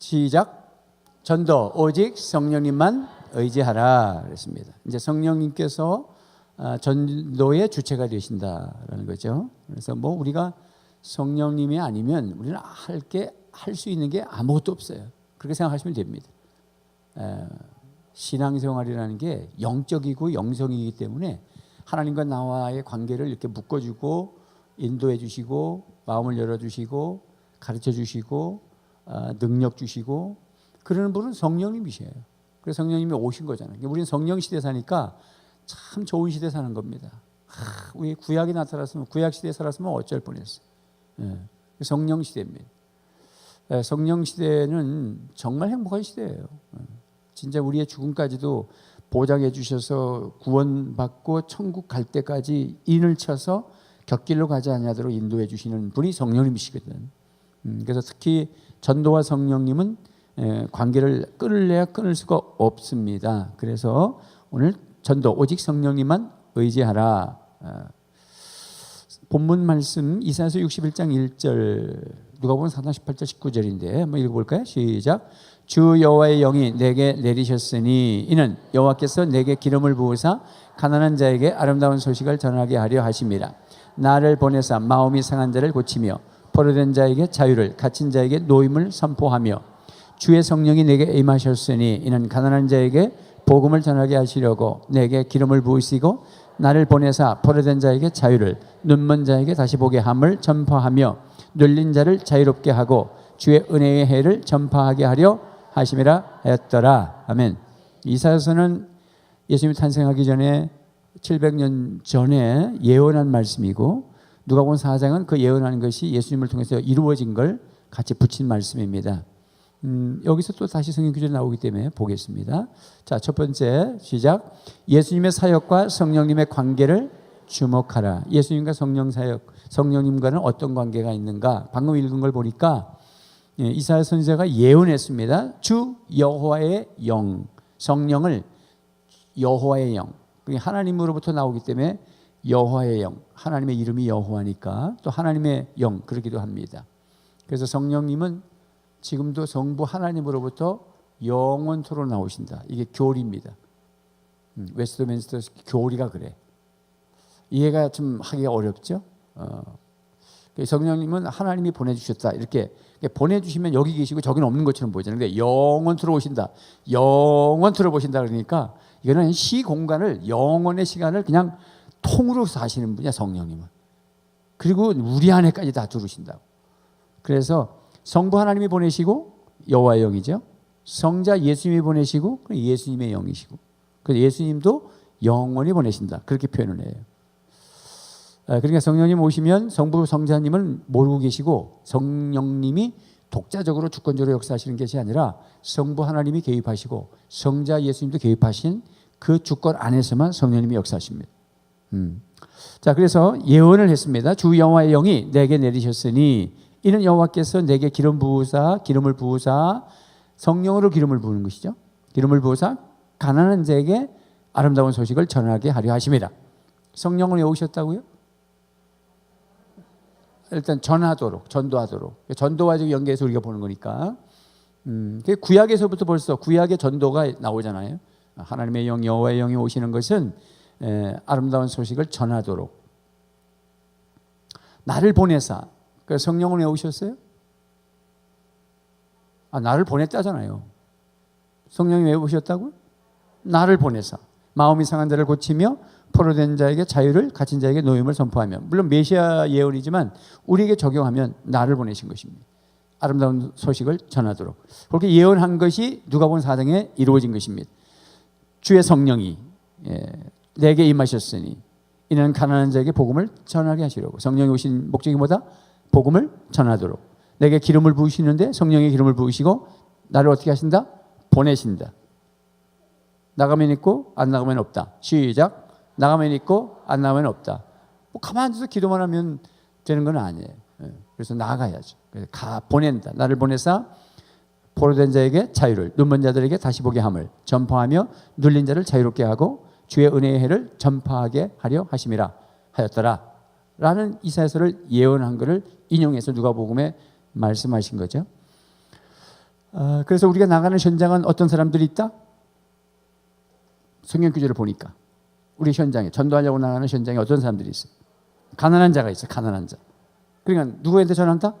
시작. 전도 오직 성령님만 의지하라 그랬습니다. 이제 성령님께서 전도의 주체가 되신다라는 거죠. 그래서 뭐 우리가 성령님이 아니면 우리는 할 수 있는 게 아무것도 없어요. 그렇게 생각하시면 됩니다. 신앙생활이라는 게 영적이고 영성이기 때문에 하나님과 나와의 관계를 이렇게 묶어주고 인도해 주시고 마음을 열어주시고 가르쳐 주시고 능력 주시고 그러는 분은 성령님이셔요. 그래서 성령님이 오신 거잖아요. 우리는 성령 시대 사니까 참 좋은 시대 사는 겁니다. 우리 구약이 나타났으면 구약 시대에 살았으면 어쩔 뻔했어. 성령 시대입니다. 성령 시대는 정말 행복한 시대예요. 진짜 우리의 죽음까지도 보장해 주셔서 구원받고 천국 갈 때까지 인을 쳐서 곁길로 가지 아니하도록 인도해 주시는 분이 성령님이시거든. 그래서 특히 전도와 성령님은 관계를 끊을래야 끊을 수가 없습니다. 그래서 오늘 전도 오직 성령님만 의지하라. 본문 말씀 이사야서 61장 1절 누가복음 4장 18절 19절인데 한번 읽어볼까요? 시작. 주 여호와의 영이 내게 내리셨으니 이는 여호와께서 내게 기름을 부으사 가난한 자에게 아름다운 소식을 전하게 하려 하심이라. 나를 보내사 마음이 상한 자를 고치며 포로된 자에게 자유를 갇힌 자에게 노임을 선포하며 주의 성령이 내게 임하셨으니 이는 가난한 자에게 복음을 전하게 하시려고 내게 기름을 부으시고 나를 보내사 포로된 자에게 자유를 눈먼 자에게 다시 보게 함을 전파하며 눌린 자를 자유롭게 하고 주의 은혜의 해를 전파하게 하려 하심이라 하였더라. 아멘. 이사야서는 예수님이 탄생하기 전에 700년 전에 예언한 말씀이고 누가복음 4장은 그 예언하는 것이 예수님을 통해서 이루어진 걸 같이 붙인 말씀입니다. 여기서 또 다시 성경 구절이 나오기 때문에 보겠습니다. 자, 첫 번째 시작. 예수님의 사역과 성령님의 관계를 주목하라. 예수님과 성령 사역, 성령님과는 어떤 관계가 있는가? 방금 읽은 걸 보니까 이사야 선지자가 예언했습니다. 주 여호와의 영, 성령을 여호와의 영, 하나님으로부터 나오기 때문에 여호와의 영, 하나님의 이름이 여호와니까 또 하나님의 영 그러기도 합니다. 그래서 성령님은 지금도 성부 하나님으로부터 영원토록 나오신다. 이게 교리입니다. 웨스트민스터 교리가 그래. 이해가 좀 하기가 어렵죠. 성령님은 하나님이 보내주셨다. 이렇게 보내주시면 여기 계시고 저기는 없는 것처럼 보이잖아요. 근데 영원토록 오신다. 영원토록 오신다 그러니까 이거는 시공간을 영원의 시간을 그냥 통으로 사시는 분이야 성령님은. 그리고 우리 안에까지 다 들어오신다고. 그래서 성부 하나님이 보내시고 여호와의 영이죠. 성자 예수님이 보내시고 예수님의 영이시고 그래서 예수님도 영원히 보내신다. 그렇게 표현을 해요. 그러니까 성령님 오시면 성부 성자님은 모르고 계시고 성령님이 독자적으로 주권적으로 역사하시는 것이 아니라 성부 하나님이 개입하시고 성자 예수님도 개입하신 그 주권 안에서만 성령님이 역사하십니다. 자, 그래서 예언을 했습니다. 주 여호와의 영이 내게 내리셨으니 이는 여호와께서 내게 기름을 부으사 성령으로 기름을 부으는 것이죠. 기름을 부으사 가난한 자에게 아름다운 소식을 전하게 하려 하심이라. 성령을 왜 오셨다고요? 일단 전도하도록 전도와 지금 연계해서 우리가 보는 거니까 구약에서부터 벌써 구약의 전도가 나오잖아요. 하나님의 영 여호와의 영이 오시는 것은 아름다운 소식을 전하도록 나를 보내사. 그 성령은 왜 오셨어요? 나를 보냈다잖아요. 성령이 왜 오셨다고요? 나를 보내사 마음이 상한 자를 고치며 포로된 자에게 자유를 갇힌 자에게 노임을 선포하며 물론 메시아 예언이지만 우리에게 적용하면 나를 보내신 것입니다. 아름다운 소식을 전하도록 그렇게 예언한 것이 누가복음 4장에 이루어진 것입니다. 주의 성령이 내게 임하셨으니 이는 가난한 자에게 복음을 전하게 하시려고. 성령이 오신 목적이 뭐다? 복음을 전하도록. 내게 기름을 부으시는데 성령의 기름을 부으시고 나를 어떻게 하신다? 보내신다. 나가면 있고 안 나가면 없다. 시작. 나가면 있고 안 나가면 없다. 가만히 앉아서 기도만 하면 되는 건 아니에요. 그래서 나가야죠. 그래서 보낸다. 나를 보내사 포로된 자에게 자유를 눈먼 자들에게 다시 보게 함을 전파하며 눌린 자를 자유롭게 하고 주의 은혜의 해를 전파하게 하려 하심이라 하였더라. 라는 이사야서를 예언한 것을 인용해서 누가복음에 말씀하신 거죠. 그래서 우리가 나가는 현장은 어떤 사람들이 있다? 성경 구절을 보니까 우리 현장에 전도하려고 나가는 현장에 어떤 사람들이 있어요? 가난한 자가 있어요. 가난한 자. 그러니까 누구한테 전한다?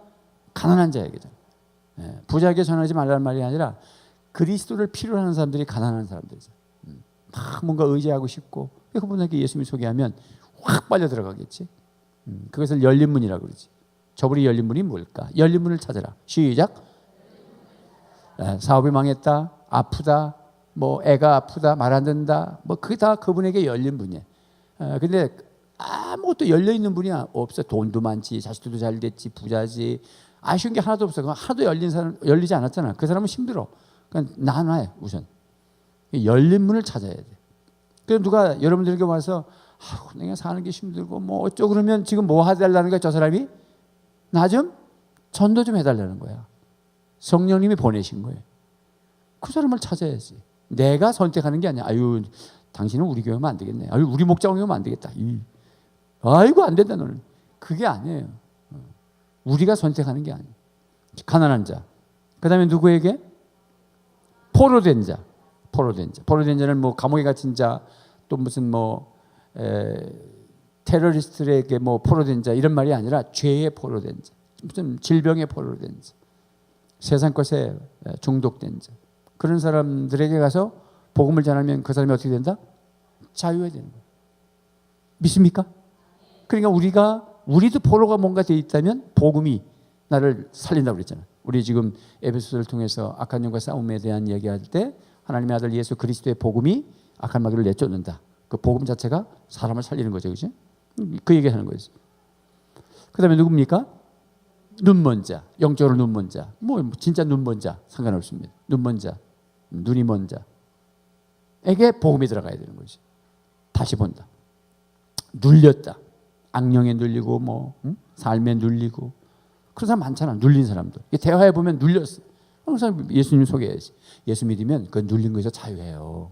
가난한 자에게 전. 부자에게 전하지 말라는 말이 아니라 그리스도를 필요로 하는 사람들이 가난한 사람들이죠. 막 뭔가 의지하고 싶고 그분에게 예수님을 소개하면 확 빨려 들어가겠지. 그것을 열린 문이라고 그러지. 저분이 열린 문이 뭘까? 열린 문을 찾아라. 시작. 사업이 망했다, 아프다, 뭐 애가 아프다, 말 안 듣는다, 뭐 그게 다 그분에게 열린 문이에요. 근데 아무것도 열려 있는 분이 없어. 돈도 많지, 자식들도 잘 됐지, 부자지. 아쉬운 게 하나도 없어. 하나도 열린 사람 열리지 않았잖아. 그 사람은 힘들어. 그러니까 나눠 우선 열린 문을 찾아야 돼. 그래서 누가 여러분들에게 와서 내가 사는 게 힘들고 뭐 어쩌고 그러면 지금 뭐 해달라는 거야? 저 사람이 나 좀 전도 좀 해달라는 거야. 성령님이 보내신 거예요. 그 사람을 찾아야지. 내가 선택하는 게 아니야. 아유, 당신은 우리 교회 오면 안 되겠네. 아유, 우리 목장에 오면 안 되겠다. 아이고, 안 된다 너는. 그게 아니에요. 우리가 선택하는 게 아니에요. 가난한 자. 그 다음에 누구에게? 포로된 자. 포로된 자. 포로된 자는 뭐 감옥에 갇힌 자, 또 무슨 뭐 테러리스트에게 뭐 포로된 자 이런 말이 아니라 죄에 포로된 자. 무슨 질병에 포로된 자. 세상 것에 중독된 자. 그런 사람들에게 가서 복음을 전하면 그 사람이 어떻게 된다? 자유해야 되는 거예요. 믿습니까? 그러니까 우리도 포로가 뭔가 돼 있다면 복음이 나를 살린다고 그랬잖아요. 우리 지금 에베소서를 통해서 악한 영과 싸움에 대한 얘기할 때 하나님의 아들 예수 그리스도의 복음이 악한 마귀를 내쫓는다. 그 복음 자체가 사람을 살리는 거죠. 그죠? 그 얘기하는 거예요. 그 다음에 누굽니까? 눈먼 자, 영적으로 눈먼 자. 뭐 진짜 눈먼 자 상관없습니다. 눈먼 자, 눈이 먼 자에게 복음이 들어가야 되는 거지. 다시 본다. 눌렸다. 악령에 눌리고 뭐 삶에 눌리고 그런 사람 많잖아. 눌린 사람도. 대화해 보면 눌렸어. 항상 예수님 소개해야지. 예수 믿으면 그 눌린 거에서 자유해요.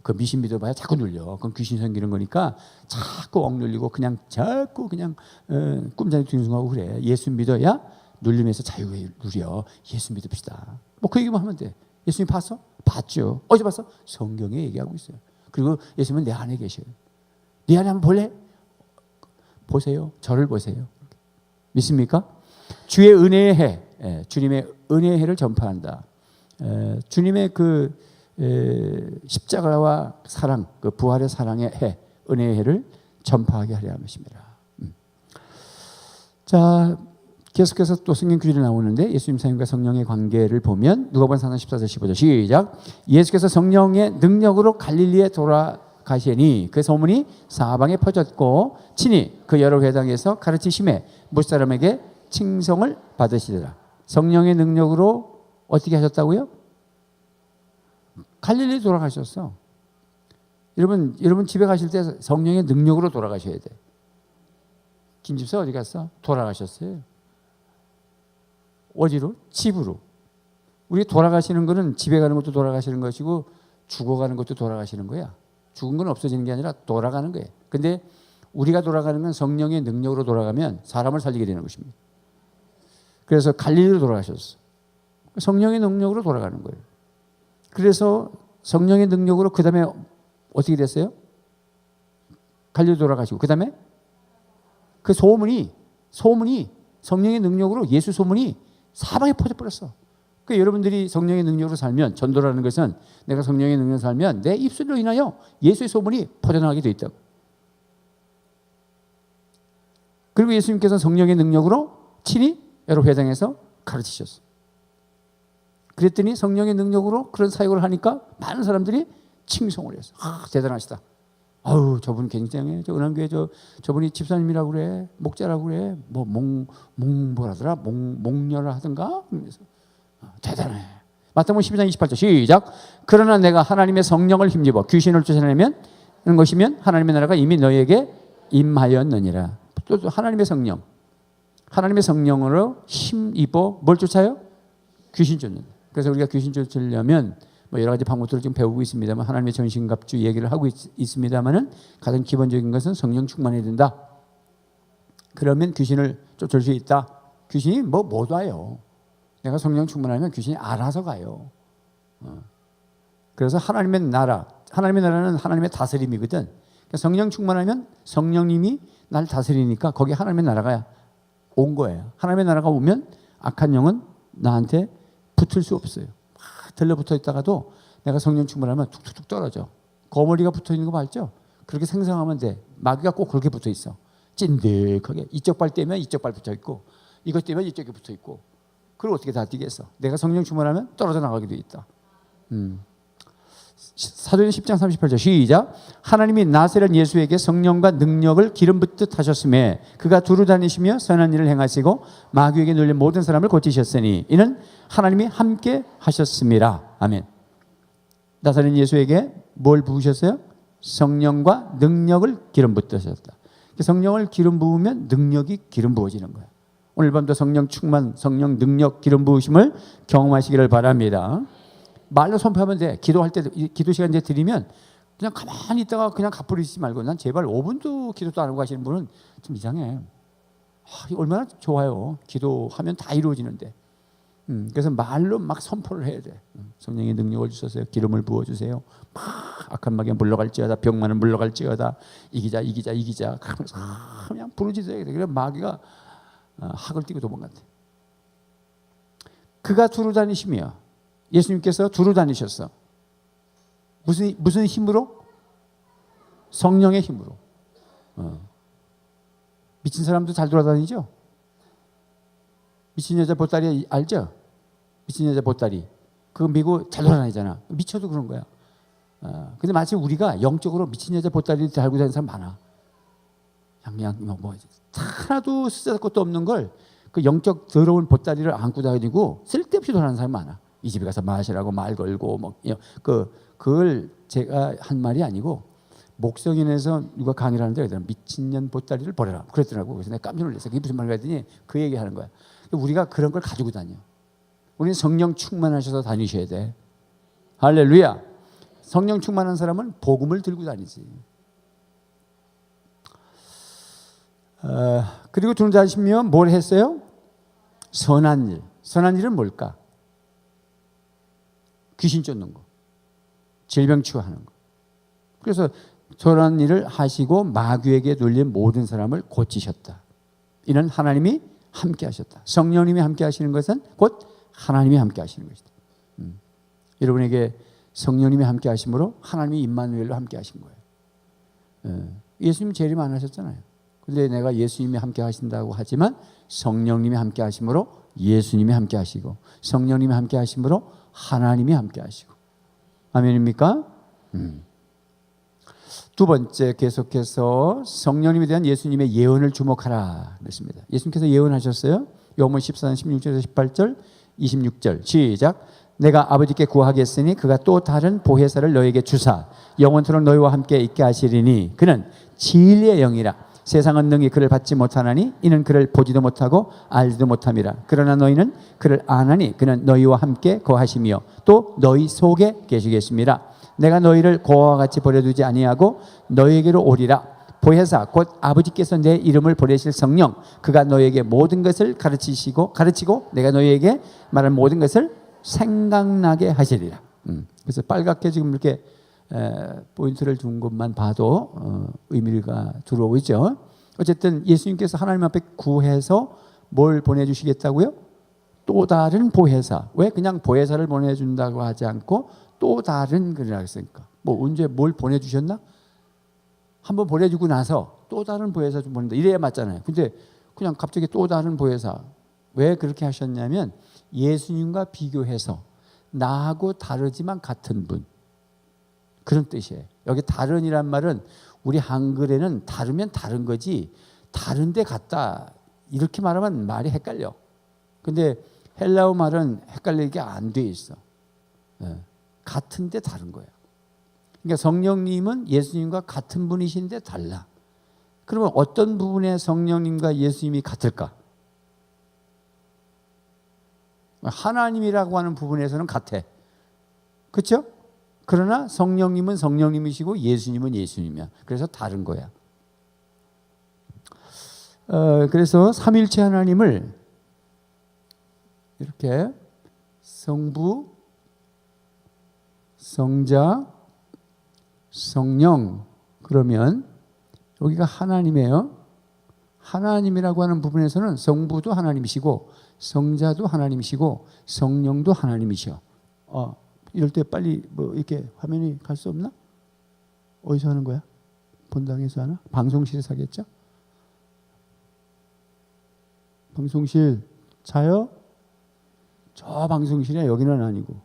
그 미신 믿어봐야 자꾸 눌려. 그건 귀신 생기는 거니까 자꾸 억눌리고 그냥 자꾸 그냥 꿈자리 둥숭하고 그래. 예수 믿어야 눌림에서 자유를 누려. 예수 믿읍시다. 뭐 그 얘기만 하면 돼. 예수님 봤어? 봤죠. 어디서 봤어? 성경에 얘기하고 있어요. 그리고 예수님은 내 안에 계셔요. 네 안에 한번 볼래? 보세요. 저를 보세요. 믿습니까? 주의 은혜의 해, 주님의 은혜의 해를 전파한다. 주님의 그 십자가와 사랑, 그 부활의 사랑의 해, 은혜의 해를 전파하게 하려 하십니다. 자, 계속해서 또 성경 구절이 나오는데 예수님 사님과 성령의 관계를 보면 누가복음 4장 14절 15절 시작. 예수께서 성령의 능력으로 갈릴리에 돌아가시니 그 소문이 사방에 퍼졌고 친히 그 여러 회당에서 가르치심에 못 사람에게 칭송을 받으시더라. 성령의 능력으로 어떻게 하셨다고요? 갈릴리 돌아가셨어. 여러분 집에 가실 때 성령의 능력으로 돌아가셔야 돼. 김집사 어디 갔어? 돌아가셨어요. 어디로? 집으로. 우리 돌아가시는 거는 집에 가는 것도 돌아가시는 것이고 죽어가는 것도 돌아가시는 거야. 죽은 건 없어지는 게 아니라 돌아가는 거예요. 근데 우리가 돌아가는 건 성령의 능력으로 돌아가면 사람을 살리게 되는 것입니다. 그래서 갈릴리로 돌아가셨어. 성령의 능력으로 돌아가는 거예요. 그래서 성령의 능력으로 그 다음에 어떻게 됐어요? 갈릴리 돌아가시고 그 다음에 그 소문이 성령의 능력으로 예수 소문이 사방에 퍼져버렸어. 그러니까 여러분들이 성령의 능력으로 살면 전도라는 것은 내가 성령의 능력으로 살면 내 입술로 인하여 예수의 소문이 퍼져나가게 돼 있다고. 그리고 예수님께서 성령의 능력으로 친히 여러 회당에서 가르치셨어. 그랬더니 성령의 능력으로 그런 사역을 하니까 많은 사람들이 칭송을 했어. 대단하시다. 아유, 저분 굉장해. 저 은한교회 저분이 집사님이라고 그래. 목자라고 그래. 뭐 뭐라더라? 목녀라 하던가? 그래서 대단해. 마태복음 12장 28절 시작. 그러나 내가 하나님의 성령을 힘입어 귀신을 쫓아내면 하는 것이면 하나님의 나라가 이미 너희에게 임하였느니라. 또 하나님의 성령. 하나님의 성령으로 힘입어 뭘 쫓아요? 귀신 쫓는. 그래서 우리가 귀신 쫓으려면 뭐 여러 가지 방법들을 지금 배우고 있습니다만 하나님의 전신갑주 얘기를 하고 있습니다만은 가장 기본적인 것은 성령 충만해야 된다. 그러면 귀신을 쫓을 수 있다. 귀신이 못 와요. 내가 성령 충만하면 귀신이 알아서 가요. 그래서 하나님의 나라는 하나님의 다스림이거든. 그러니까 성령 충만하면 성령님이 날 다스리니까 거기 하나님의 나라가 온 거예요. 하나님의 나라가 오면 악한 영은 나한테 붙을 수 없어요. 막 들러붙어 있다가도 내가 성령 충만하면 툭툭툭 떨어져. 거머리가 붙어 있는 거 봤죠? 그렇게 생성하면 돼. 마귀가 꼭 그렇게 붙어 있어. 찐득하게. 이쪽 발 떼면 이쪽 발 붙어 있고, 이것 떼면 이쪽에 붙어 있고. 그걸 어떻게 다 뛰겠어? 내가 성령 충만하면 떨어져 나가기도 있다. 사도행 10장 38절 시작. 하나님이 나사렛 예수에게 성령과 능력을 기름 붓듯 하셨음에 그가 두루 다니시며 선한 일을 행하시고 마귀에게 눌린 모든 사람을 고치셨으니 이는 하나님이 함께 하셨습니다. 아멘. 나사렛 예수에게 뭘 부으셨어요? 성령과 능력을 기름 붓으셨다. 성령을 기름 부으면 능력이 기름 부어지는 거예요. 오늘 밤도 성령 충만, 성령 능력 기름 부으심을 경험하시기를 바랍니다. 말로 선포하면 돼. 기도할 때, 기도 시간 이제 드리면 그냥 가만히 있다가 그냥 가버리지 말고 난 제발 5분도 기도도 안 하고 가시는 분은 좀 이상해. 얼마나 좋아요. 기도하면 다 이루어지는데. 그래서 말로 막 선포를 해야 돼. 성령의 능력을 주셔서 기름을 부어주세요. 막 악한 마귀가 물러갈지어다. 병만은 물러갈지어다. 이기자. 그냥 부르짖어야 돼. 그래 마귀가 학을 띠고 도망간대. 그가 두루 다니시며 예수님께서 두루 다니셨어. 무슨 힘으로? 성령의 힘으로. 미친 사람도 잘 돌아다니죠? 미친 여자 보따리 알죠? 미친 여자 보따리. 그거 미고 잘 돌아다니잖아. 미쳐도 그런 거야. 근데 마치 우리가 영적으로 미친 여자 보따리를 달고 다니는 사람 많아. 그냥 뭐 하나도 쓰잘것도 것도 없는 걸 그 영적 더러운 보따리를 안고 다니고 쓸데없이 돌아다니는 사람 많아. 이 집에 가서 마시라고 말 걸고 뭐 그걸 제가 한 말이 아니고 목성인에서 누가 강의를 하는데 그러더라. 미친년 보따리를 버려라 그랬더라고. 그래서 내가 깜짝 놀랐어. 그게 무슨 말인가 했더니 그 얘기하는 거야. 우리가 그런 걸 가지고 다녀. 우리는 성령 충만하셔서 다니셔야 돼. 할렐루야. 성령 충만한 사람은 복음을 들고 다니지. 그리고 두루 다니시면 뭘 했어요? 선한 일. 선한 일은 뭘까? 귀신 쫓는 거, 질병 치유하는 거. 그래서 선한 일을 하시고 마귀에게 눌린 모든 사람을 고치셨다. 이는 하나님이 함께 하셨다. 성령님이 함께 하시는 것은 곧 하나님이 함께 하시는 것이다. 여러분에게 성령님이 함께 하심으로 하나님이 임마누엘로 함께 하신 거예요. 예수님 재림 안 하셨잖아요. 근데 내가 예수님이 함께 하신다고 하지만 성령님이 함께 하심으로 예수님이 함께 하시고 성령님이 함께 하심으로 하나님이 함께 하시고. 아멘입니까? 두 번째 계속해서 성령님에 대한 예수님의 예언을 주목하라 그랬습니다. 예수님께서 예언하셨어요. 요한복음 14장 16절에서 18절 26절 시작. 내가 아버지께 구하겠으니 그가 또 다른 보혜사를 너에게 주사 영원토록 너희와 함께 있게 하시리니 그는 진리의 영이라. 세상은 능히 그를 받지 못하나니 이는 그를 보지도 못하고 알지도 못함이라. 그러나 너희는 그를 아나니 그는 너희와 함께 거하시며 또 너희 속에 계시겠습니다. 내가 너희를 고아와 같이 버려두지 아니하고 너희에게로 오리라. 보혜사 곧 아버지께서 내 이름을 보내실 성령 그가 너희에게 모든 것을 가르치고 내가 너희에게 말한 모든 것을 생각나게 하시리라. 그래서 빨갛게 지금 이렇게 포인트를 둔 것만 봐도 의미가 들어오죠. 어쨌든 예수님께서 하나님 앞에 구해서 뭘 보내주시겠다고요? 또 다른 보혜사. 왜 그냥 보혜사를 보내준다고 하지 않고 또 다른 그러라 했으니까. 뭐 언제 뭘 보내주셨나? 한번 보내주고 나서 또 다른 보혜사 좀 보낸다. 이래야 맞잖아요. 근데 그냥 갑자기 또 다른 보혜사. 왜 그렇게 하셨냐면 예수님과 비교해서 나하고 다르지만 같은 분. 그런 뜻이에요. 여기 다른이란 말은 우리 한글에는 다르면 다른 거지 다른데 같다 이렇게 말하면 말이 헷갈려. 근데 헬라어 말은 헷갈리게 안 돼 있어. 같은데 다른 거야. 그러니까 성령님은 예수님과 같은 분이신데 달라. 그러면 어떤 부분에 성령님과 예수님이 같을까? 하나님이라고 하는 부분에서는 같아. 그렇죠? 그러나 성령님은 성령님이시고 예수님은 예수님이야. 그래서 다른 거야. 그래서 삼일체 하나님을 이렇게 성부, 성자, 성령. 그러면 여기가 하나님이에요. 하나님이라고 하는 부분에서는 성부도 하나님이시고 성자도 하나님이시고 성령도 하나님이셔. 이럴 때 빨리 뭐 이렇게 화면이 갈 수 없나? 어디서 하는 거야? 본당에서 하나? 방송실에서 하겠죠? 방송실 자요? 저 방송실에 여기는 아니고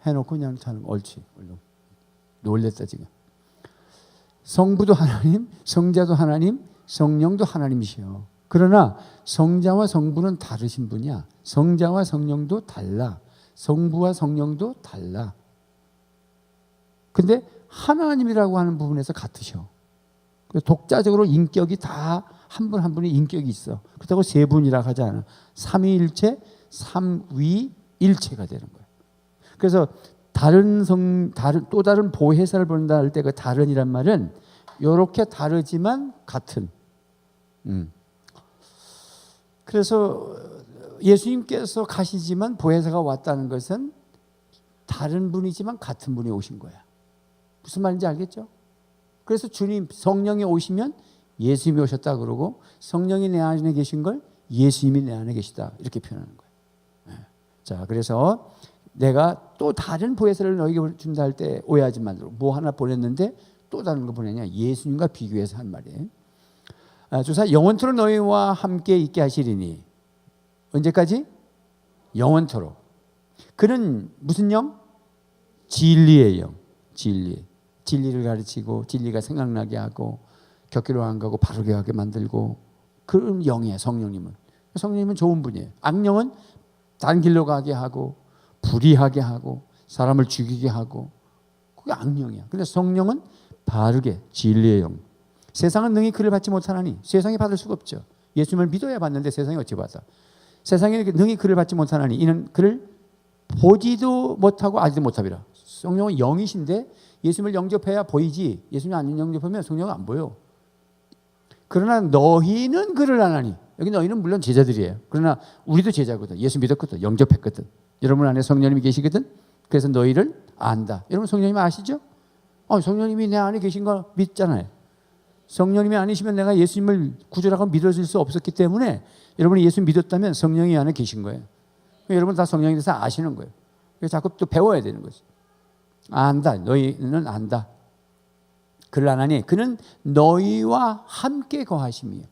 해놓고 그냥 자는 거. 옳지. 놀랬다 지금. 성부도 하나님, 성자도 하나님, 성령도 하나님이시요. 그러나 성자와 성부는 다르신 분이야. 성자와 성령도 달라. 성부와 성령도 달라. 근데 하나님이라고 하는 부분에서 같으셔. 독자적으로 인격이 다 한 분 한 분이 인격이 있어. 그렇다고 세 분이라 하지 않아. 삼위일체, 삼위일체가 되는 거야. 그래서 또 다른 보혜사를 본다 할 때 그 다른이란 말은 이렇게 다르지만 같은. 그래서 예수님께서 가시지만 보혜사가 왔다는 것은 다른 분이지만 같은 분이 오신 거야. 무슨 말인지 알겠죠? 그래서 주님 성령이 오시면 예수님이 오셨다 그러고 성령이 내 안에 계신 걸 예수님이 내 안에 계시다 이렇게 표현하는 거예요. 자, 그래서 내가 또 다른 보혜사를 너에게 준다 할 때 오해하지 말도록 뭐 하나 보냈는데 또 다른 거 보내냐? 예수님과 비교해서 한 말이에요. 주사 영원토록 너희와 함께 있게 하시리니 언제까지? 영원토록. 그는 무슨 영? 진리의 영. 진리를 가르치고 진리가 생각나게 하고 격기로 안 가고 바르게 하게 만들고 그런 영이에요. 성령님은 좋은 분이에요. 악령은 다른 길로 가게 하고 불의하게 하고 사람을 죽이게 하고 그게 악령이야. 근데 성령은 바르게 진리의 영. 세상은 능히 그를 받지 못하나니 세상이 받을 수가 없죠. 예수님을 믿어야 받는데 세상이 어찌 받아. 세상에 능히 그를 받지 못하나니 이는 그를 보지도 못하고 알지도 못하리라. 성령은 영이신데 예수님을 영접해야 보이지 예수님 안 영접하면 성령은 안 보여. 그러나 너희는 그를 아나니. 여기 너희는 물론 제자들이에요. 그러나 우리도 제자거든. 예수 믿었거든. 영접했거든. 여러분 안에 성령님이 계시거든. 그래서 너희를 안다. 여러분 성령님 아시죠? 성령님이 내 안에 계신 거 믿잖아요. 성령님이 아니시면 내가 예수님을 구주라고 믿어질 수 없었기 때문에 여러분이 예수 믿었다면 성령이 안에 계신 거예요. 여러분 다 성령에 대해서 아시는 거예요. 그래서 자꾸 또 배워야 되는 거지. 안다. 너희는 안다. 그를 아나니 그는 너희와 함께 거하심이에요.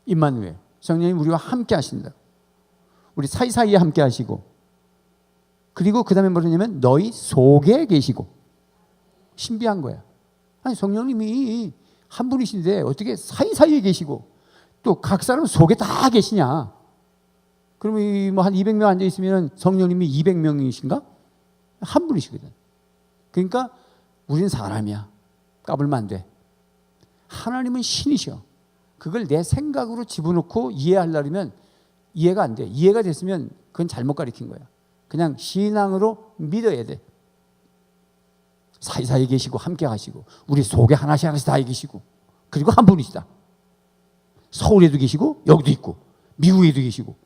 임마누엘. 성령님 우리와 함께 하신다. 우리 사이사이에 함께 하시고 그리고 그 다음에 뭐냐면 너희 속에 계시고. 신비한 거야. 아니 성령님이 한 분이신데 어떻게 사이사이에 계시고 또 각 사람 속에 다 계시냐. 그러면 뭐 한 200명 앉아 있으면 성령님이 200명이신가? 한 분이시거든. 그러니까 우린 사람이야. 까불면 안 돼. 하나님은 신이셔. 그걸 내 생각으로 집어넣고 이해하려면 이해가 안 돼. 이해가 됐으면 그건 잘못 가르친 거야. 그냥 신앙으로 믿어야 돼. 사이사이 계시고 함께 하시고 우리 속에 하나씩 다 계시고 그리고 한 분이시다. 서울에도 계시고 여기도 있고 미국에도 계시고.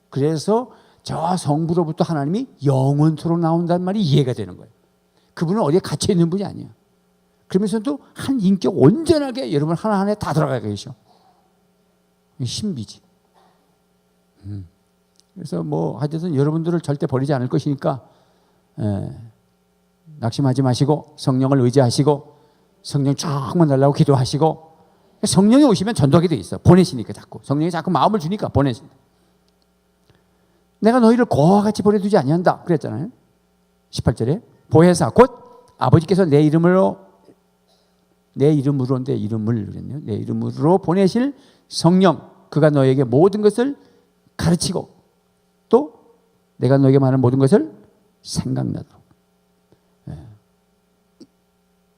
그래서 저 성부로부터 하나님이 영원토록 나온다는 말이 이해가 되는 거예요. 그분은 어디에 갇혀 있는 분이 아니야. 그러면서도 한 인격 온전하게 여러분 하나하나에 다 들어가 계셔. 신비지. 그래서 뭐 하여튼 여러분들을 절대 버리지 않을 것이니까 낙심하지 마시고 성령을 의지하시고 성령 충만 달라고 기도하시고 성령이 오시면 전도하게 돼 있어. 보내시니까 자꾸. 성령이 자꾸 마음을 주니까 보내신다. 내가 너희를 고와 같이 보내두지 아니한다 그랬잖아요. 18절에 보혜사 곧 아버지께서 내 이름으로 보내실 성령 그가 너에게 모든 것을 가르치고 또 내가 너에게 말하는 모든 것을 생각나도록.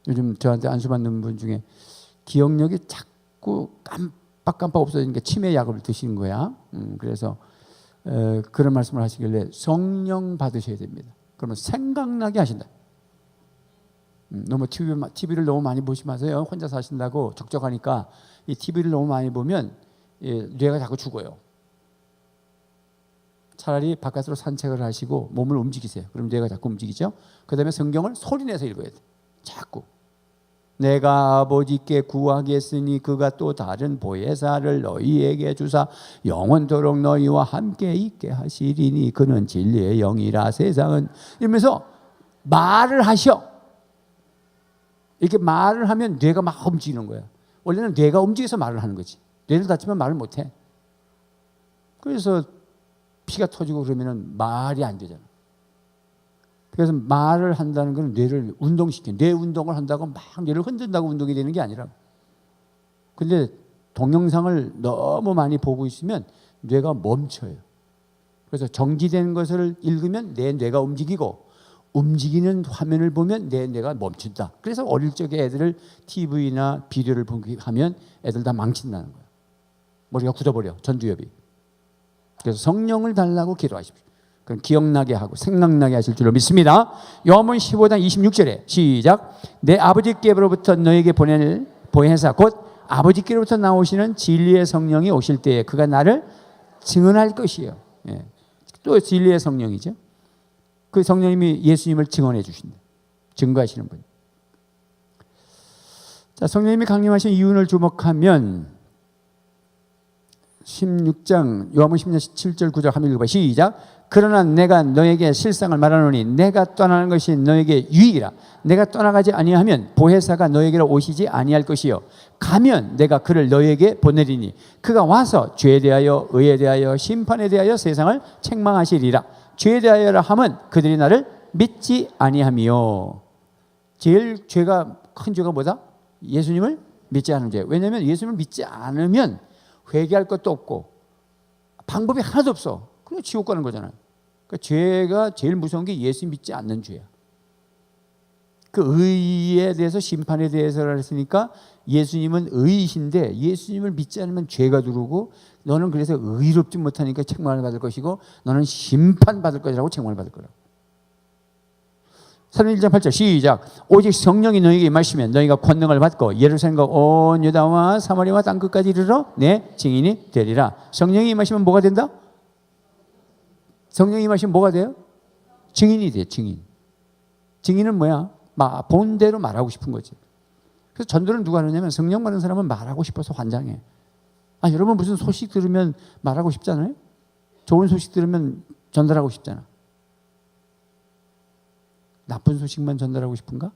요즘 저한테 안수받는 분 중에 기억력이 자꾸 깜빡깜빡 없어지니까 치매 약을 드시는 거야. 그래서 그런 말씀을 하시길래 성령 받으셔야 됩니다. 그러면 생각나게 하신다. 너무 TV를 너무 많이 보지 마세요. 혼자 사신다고 적적하니까 이 TV를 너무 많이 보면 뇌가 자꾸 죽어요. 차라리 바깥으로 산책을 하시고 몸을 움직이세요. 그럼 뇌가 자꾸 움직이죠. 그 다음에 성경을 소리내서 읽어야 돼. 자꾸. 내가 아버지께 구하겠으니 그가 또 다른 보혜사를 너희에게 주사 영원토록 너희와 함께 있게 하시리니 그는 진리의 영이라. 세상은 이러면서 말을 하셔. 이렇게 말을 하면 뇌가 막 움직이는 거야. 원래는 뇌가 움직여서 말을 하는 거지. 뇌를 다치면 말을 못해. 그래서 피가 터지고 그러면 말이 안 되잖아. 그래서 말을 한다는 건 뇌를 운동시켜. 뇌 운동을 한다고 막 뇌를 흔든다고 운동이 되는 게 아니라. 근데 동영상을 너무 많이 보고 있으면 뇌가 멈춰요. 그래서 정지된 것을 읽으면 내 뇌가 움직이고 움직이는 화면을 보면 내 뇌가 멈춘다. 그래서 어릴 적에 애들을 TV나 비디오를 보게 하면 애들 다 망친다는 거예요. 머리가 굳어버려. 전두엽이. 그래서 성령을 달라고 기도하십시오. 그럼 기억나게 하고 생각나게 하실 줄로 믿습니다. 요한복음 15장 26절에 시작. 내 아버지께로부터 너에게 보낼 보혜사 곧 아버지께로부터 나오시는 진리의 성령이 오실 때에 그가 나를 증언할 것이요. 예. 또 진리의 성령이죠. 그 성령님이 예수님을 증언해 주신다. 증거하시는 분. 자, 성령님이 강림하신 이유를 주목하면 16장 요한복음 16장 7절 9절 한번 읽어봐. 시작. 그러나 내가 너에게 실상을 말하노니 내가 떠나는 것이 너에게 유익이라. 내가 떠나가지 아니하면 보혜사가 너에게로 오시지 아니할 것이요 가면 내가 그를 너에게 보내리니 그가 와서 죄에 대하여 의에 대하여 심판에 대하여 세상을 책망하시리라. 죄에 대하여라 함은 그들이 나를 믿지 아니하며. 제일 큰 죄가 뭐다? 예수님을 믿지 않은 죄. 왜냐하면 예수님을 믿지 않으면 회개할 것도 없고 방법이 하나도 없어. 그냥 지옥 가는 거잖아요. 그러니까 죄가 제일 무서운 게 예수 믿지 않는 죄야. 그 의에 대해서 심판에 대해서 했으니까 예수님은 의이신데 예수님을 믿지 않으면 죄가 들어오고 너는 그래서 의롭지 못하니까 책망을 받을 것이고 너는 심판받을 것이라고 책망을 받을 거라고. 사도행전 1장 8절 시작. 오직 성령이 너희에게 임하시면 너희가 권능을 받고 예루살렘과 온 유다와 사마리아와 땅끝까지 이르러 내 증인이 되리라. 성령이 임하시면 뭐가 된다? 성령이 임하시면 뭐가 돼요? 증인이 돼. 증인. 증인은 뭐야? 본대로 말하고 싶은 거지. 그래서 전도는 누가 하느냐면 성령 받은 사람은 말하고 싶어서 환장해. 여러분 무슨 소식 들으면 말하고 싶잖아요. 좋은 소식 들으면 전달하고 싶잖아. 나쁜 소식만 전달하고 싶은가?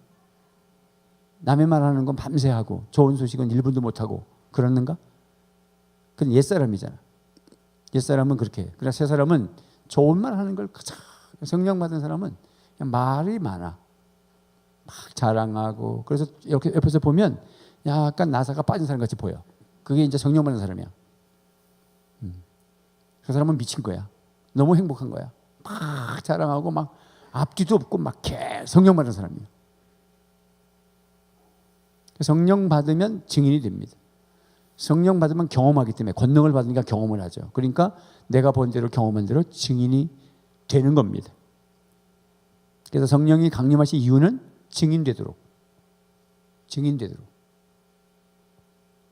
남의 말하는 건 밤새 하고 좋은 소식은 1분도 못하고 그러는가? 그건 옛사람이잖아. 옛사람은 그렇게 해. 그러나 새사람은 좋은 말 하는 걸 가장 성령 받은 사람은 그냥 말이 많아. 막 자랑하고. 그래서 이렇게 옆에서 보면 약간 나사가 빠진 사람 같이 보여. 그게 이제 성령 받은 사람이야. 그 사람은 미친 거야. 너무 행복한 거야. 막 자랑하고 막 앞뒤도 없고 막 성령 받은 사람이에요. 성령 받으면 증인이 됩니다. 성령 받으면 경험하기 때문에 권능을 받으니까 경험을 하죠. 그러니까 내가 본 대로 경험한 대로 증인이 되는 겁니다. 그래서 성령이 강림하신 이유는 증인되도록.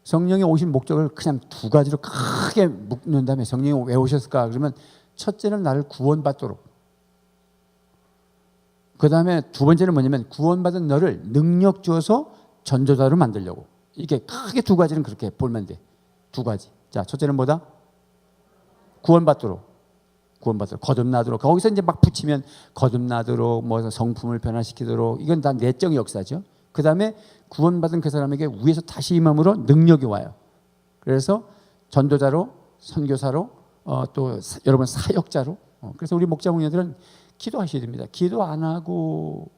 성령이 오신 목적을 그냥 두 가지로 크게 묶는 다음에 성령이 왜 오셨을까? 그러면 첫째는 나를 구원받도록. 그 다음에 두 번째는 뭐냐면 구원받은 너를 능력 주어서 전도자로 만들려고. 이게 크게 두 가지는 그렇게 보면 돼. 두 가지. 자, 첫째는 뭐다? 구원받도록. 거듭나도록. 거기서 이제 막 붙이면 거듭나도록, 뭐 성품을 변화시키도록. 이건 다 내적 역사죠. 그 다음에 구원받은 그 사람에게 위에서 다시 임함으로 능력이 와요. 그래서 전도자로, 선교사로, 또 여러분 사역자로. 그래서 우리 목자 목녀들은 기도하셔야 됩니다. 기도 안 하고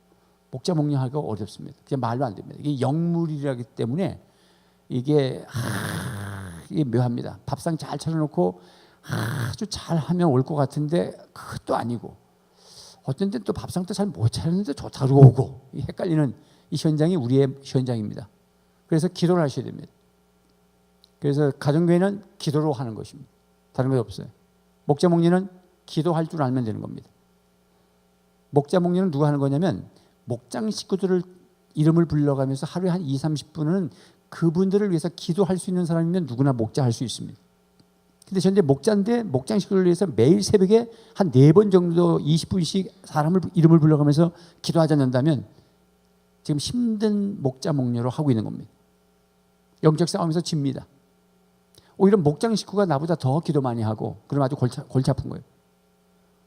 목자 목령하기가 어렵습니다. 그냥 말로 안 됩니다. 이게 영물이라기 때문에 이게 묘합니다. 밥상 잘 차려놓고 아주 잘하면 올 것 같은데 그것도 아니고 어떤 때는 또 밥상도 잘 못 차렸는데 좋다고 오고 헷갈리는 이 현장이 우리의 현장입니다. 그래서 기도를 하셔야 됩니다. 그래서 가정교회는 기도로 하는 것입니다. 다른 거 없어요. 목자 목리는 기도할 줄 알면 되는 겁니다. 목자 목리는 누가 하는 거냐면 목장 식구들을 이름을 불러가면서 하루에 한 2, 30분은 그분들을 위해서 기도할 수 있는 사람이면 누구나 목자 할 수 있습니다. 근데 전에 목자인데 목장 식구를 위해서 매일 새벽에 한 4번 정도 20분씩 사람을 이름을 불러가면서 기도하지 않는다면 지금 힘든 목자 목녀로 하고 있는 겁니다. 영적 싸움에서 집니다. 오히려 목장 식구가 나보다 더 기도 많이 하고 그러면 아주 골치 아픈 거예요.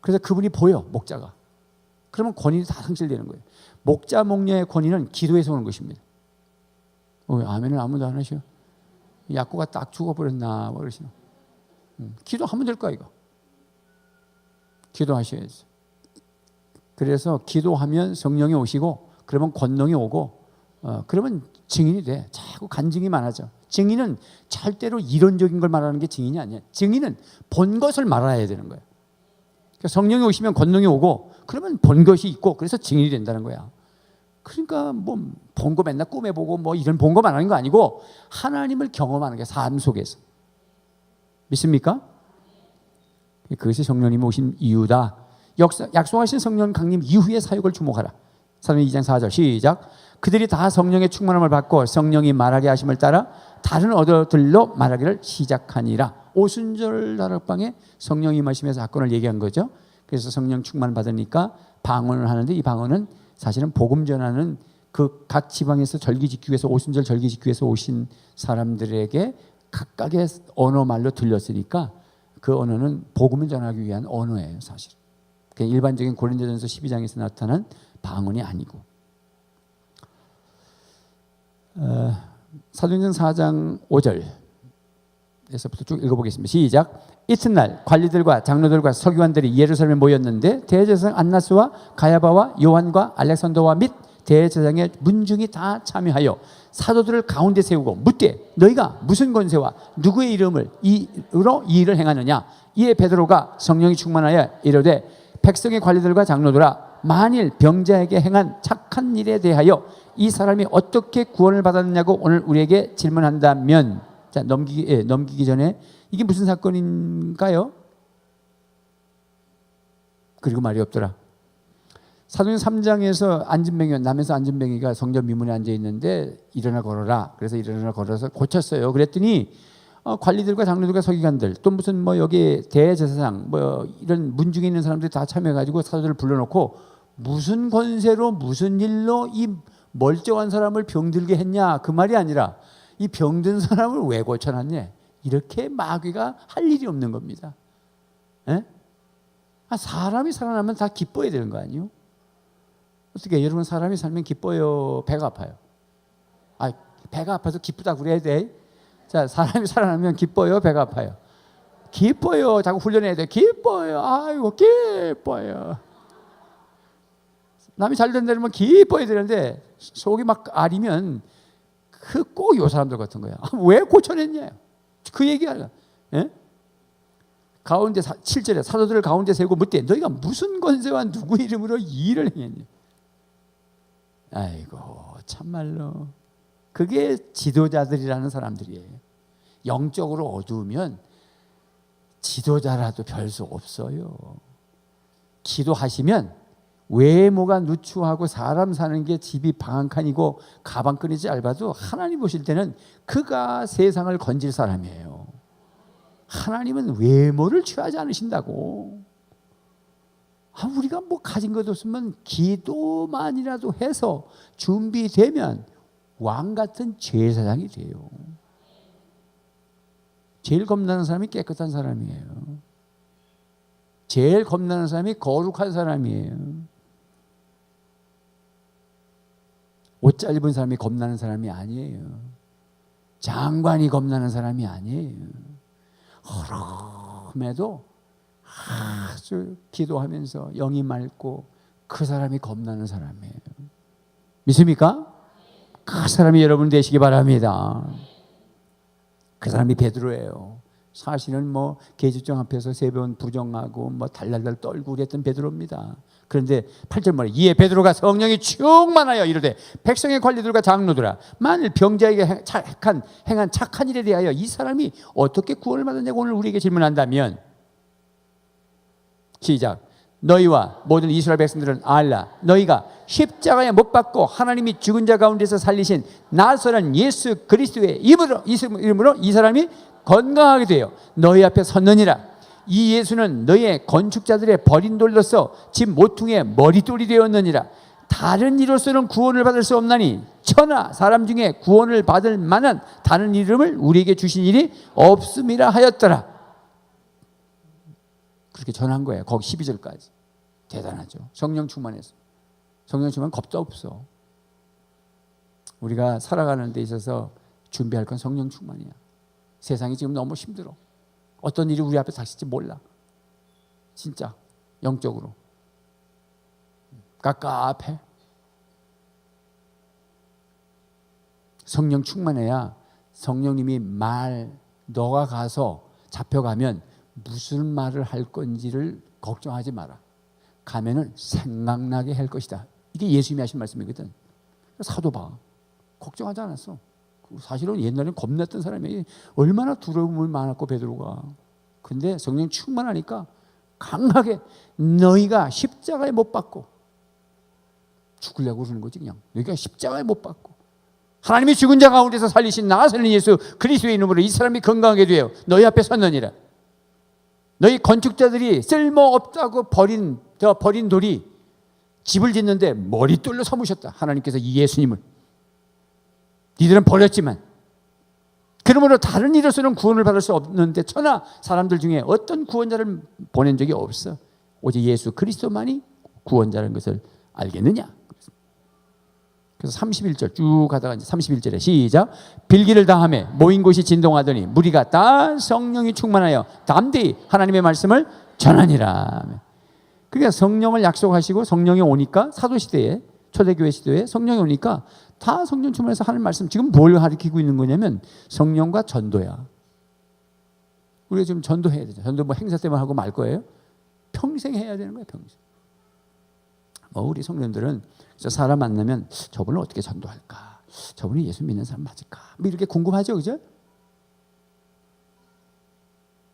그래서 그분이 보여, 목자가. 그러면 권위가 다 상실되는 거예요. 목자 목녀의 권위는 기도에서 오는 것입니다. 아멘을 아무도 안 하셔. 약고가 딱 죽어버렸나 뭐 그러시나. 기도하면 될 거야 이거. 기도하셔야지. 그래서 기도하면 성령이 오시고 그러면 권능이 오고 그러면 증인이 돼. 자꾸 간증이 많아져. 증인은 절대로 이론적인 걸 말하는 게 증인이 아니야. 증인은 본 것을 말해야 되는 거야. 그러니까 성령이 오시면 권능이 오고 그러면 본 것이 있고 그래서 증인이 된다는 거야. 그러니까 뭐 본 거 맨날 꿈에 보고 뭐 이런 본 거 말하는 거 아니고 하나님을 경험하는 게 삶 속에서. 믿습니까? 그것이 성령님이 오신 이유다. 약속하신 성령 강림 이후의 사역을 주목하라. 사도행 2장 4절 시작. 그들이 다 성령의 충만함을 받고 성령이 말하게 하심을 따라 다른 언어들로 말하기를 시작하니라. 오순절 다락방에 성령이 임하시면서 사건을 얘기한 거죠. 그래서 성령 충만 받으니까 방언을 하는데 이 방언은 사실은 복음 전하는 그 각 지방에서 절기 지키기 위해서 오순절 절기 지키기 위해서 오신 사람들에게 각각의 언어 말로 들렸으니까 그 언어는 복음을 전하기 위한 언어예요, 사실. 그냥 일반적인 고린도전서 12장에서 나타난 방언이 아니고. 사도행전 4장 5절에서부터 쭉 읽어보겠습니다. 시작. 이튿날 관리들과 장로들과 서기관들이 예루살렘에 모였는데 대제사장 안나스와 가야바와 요한과 알렉산더와 및 대제사장의 문중이 다 참여하여 사도들을 가운데 세우고 묻되 너희가 무슨 권세와 누구의 이름으로 이 일을 행하느냐. 이에 베드로가 성령이 충만하여 이르되 백성의 관리들과 장로들아 만일 병자에게 행한 착한 일에 대하여 이 사람이 어떻게 구원을 받았느냐고 오늘 우리에게 질문한다면, 자 넘기기 전에 이게 무슨 사건인가요? 그리고 말이 없더라. 사도행 3장에서 안진뱅이, 남에서 안진뱅이가 성전 미문에 앉아 있는데 일어나 걸어라. 그래서 일어나 걸어서 고쳤어요. 그랬더니 관리들과 장로들과 서기관들 또 무슨 뭐 여기 대제사장 뭐 이런 문중에 있는 사람들이 다 참여해가지고 사도들을 불러놓고 무슨 권세로 무슨 일로 이 멀쩡한 사람을 병들게 했냐 그 말이 아니라 이 병든 사람을 왜 고쳐놨냐 이렇게 마귀가 할 일이 없는 겁니다. 에? 사람이 살아나면 다 기뻐야 되는 거 아니에요? 어떻게 여러분 사람이 살면 기뻐요? 배가 아파요? 배가 아파서 기쁘다고 그래야 돼? 자, 사람이 살아나면 기뻐요? 배가 아파요? 기뻐요. 자꾸 훈련해야 돼. 기뻐요. 아이고 기뻐요. 남이 잘 된다면 기뻐야 되는데 속이 막 아리면 그 꼭 요 사람들 같은 거야. 왜 고쳐냈냐? 그 얘기야. 예? 가운데 7절에 사도들을 가운데 세우고 묻되 너희가 무슨 권세와 누구 이름으로 이 일을 행했냐? 아이고 참말로 그게 지도자들이라는 사람들이에요. 영적으로 어두우면 지도자라도 별 수 없어요. 기도하시면 외모가 누추하고 사람 사는 게 집이 방 한 칸이고 가방끈이 짧아도 하나님 보실 때는 그가 세상을 건질 사람이에요. 하나님은 외모를 취하지 않으신다고. 우리가 뭐 가진 것 없으면 기도만이라도 해서 준비되면 왕 같은 제사장이 돼요. 제일 겁나는 사람이 깨끗한 사람이에요. 제일 겁나는 사람이 거룩한 사람이에요. 옷 짧은 사람이 겁나는 사람이 아니에요. 장관이 겁나는 사람이 아니에요. 허름해도 아주 기도하면서 영이 맑고 그 사람이 겁나는 사람이에요. 믿습니까? 그 사람이 여러분 되시기 바랍니다. 그 사람이 베드로예요. 사실은 뭐 계집종 앞에서 세 번 부정하고 뭐 달달달 떨고 그랬던 베드로입니다. 그런데 8절 말에 이에 베드로가 성령이 충만하여 이르되 백성의 관리들과 장로들아 만일 병자에게 행한 착한 일에 대하여 이 사람이 어떻게 구원을 받았냐고 오늘 우리에게 질문한다면 시작. 너희와 모든 이스라엘 백성들은 알라. 너희가 십자가에 못 박고 하나님이 죽은 자 가운데서 살리신 나사렛 예수 그리스도의 이름으로 이 사람이 건강하게 되어 너희 앞에 섰느니라. 이 예수는 너희의 건축자들의 버린 돌로서 집 모퉁이의 머릿돌이 되었느니라. 다른 이로서는 구원을 받을 수 없나니 천하 사람 중에 구원을 받을 만한 다른 이름을 우리에게 주신 일이 없음이라 하였더라. 그렇게 전한 거예요. 거기 12절까지. 대단하죠. 성령 충만해서. 성령 충만 겁도 없어. 우리가 살아가는 데 있어서 준비할 건 성령 충만이야. 세상이 지금 너무 힘들어. 어떤 일이 우리 앞에 닥칠지 몰라. 진짜 영적으로 깝깝해. 성령 충만해야 성령님이 너가 가서 잡혀가면 무슨 말을 할 건지를 걱정하지 마라. 가면은 생각나게 할 것이다. 이게 예수님이 하신 말씀이거든. 사도 봐. 걱정하지 않았어. 사실은 옛날엔 겁났던 사람이 얼마나 두려움을 많았고 베드로가. 근데 성령 충만하니까 강하게 너희가 십자가에 못 박고 죽으려고 그러는 거지 그냥. 너희가 십자가에 못 박고 하나님이 죽은 자 가운데서 살리신 나 살린 예수 그리스도의 이름으로 이 사람이 건강하게 되어 너희 앞에 섰느니라. 너희 건축자들이 쓸모없다고 버린 돌이 집을 짓는데 머릿돌로 삼으셨다. 하나님께서 이 예수님을. 니들은 버렸지만 그러므로 다른 이로서는 구원을 받을 수 없는데 천하 사람들 중에 어떤 구원자를 보낸 적이 없어. 오직 예수 그리스도만이 구원자라는 것을 알겠느냐. 그래서 31절 쭉 가다가 이제 31절에 시작. 빌기를 다하며 모인 곳이 진동하더니 무리가 다 성령이 충만하여 담대히 하나님의 말씀을 전하니라. 그러니까 성령을 약속하시고 성령이 오니까 사도시대에 초대교회 시대에 성령이 오니까 다 성령 충만해서 하는 말씀. 지금 뭘 가르치고 있는 거냐면 성령과 전도야. 우리가 지금 전도해야 되죠. 전도 뭐 행사 때만 하고 말 거예요? 평생 해야 되는 거예요. 평생. 우리 성령들은 사람 만나면 저분을 어떻게 전도할까? 저분이 예수 믿는 사람 맞을까? 뭐 이렇게 궁금하죠, 그죠?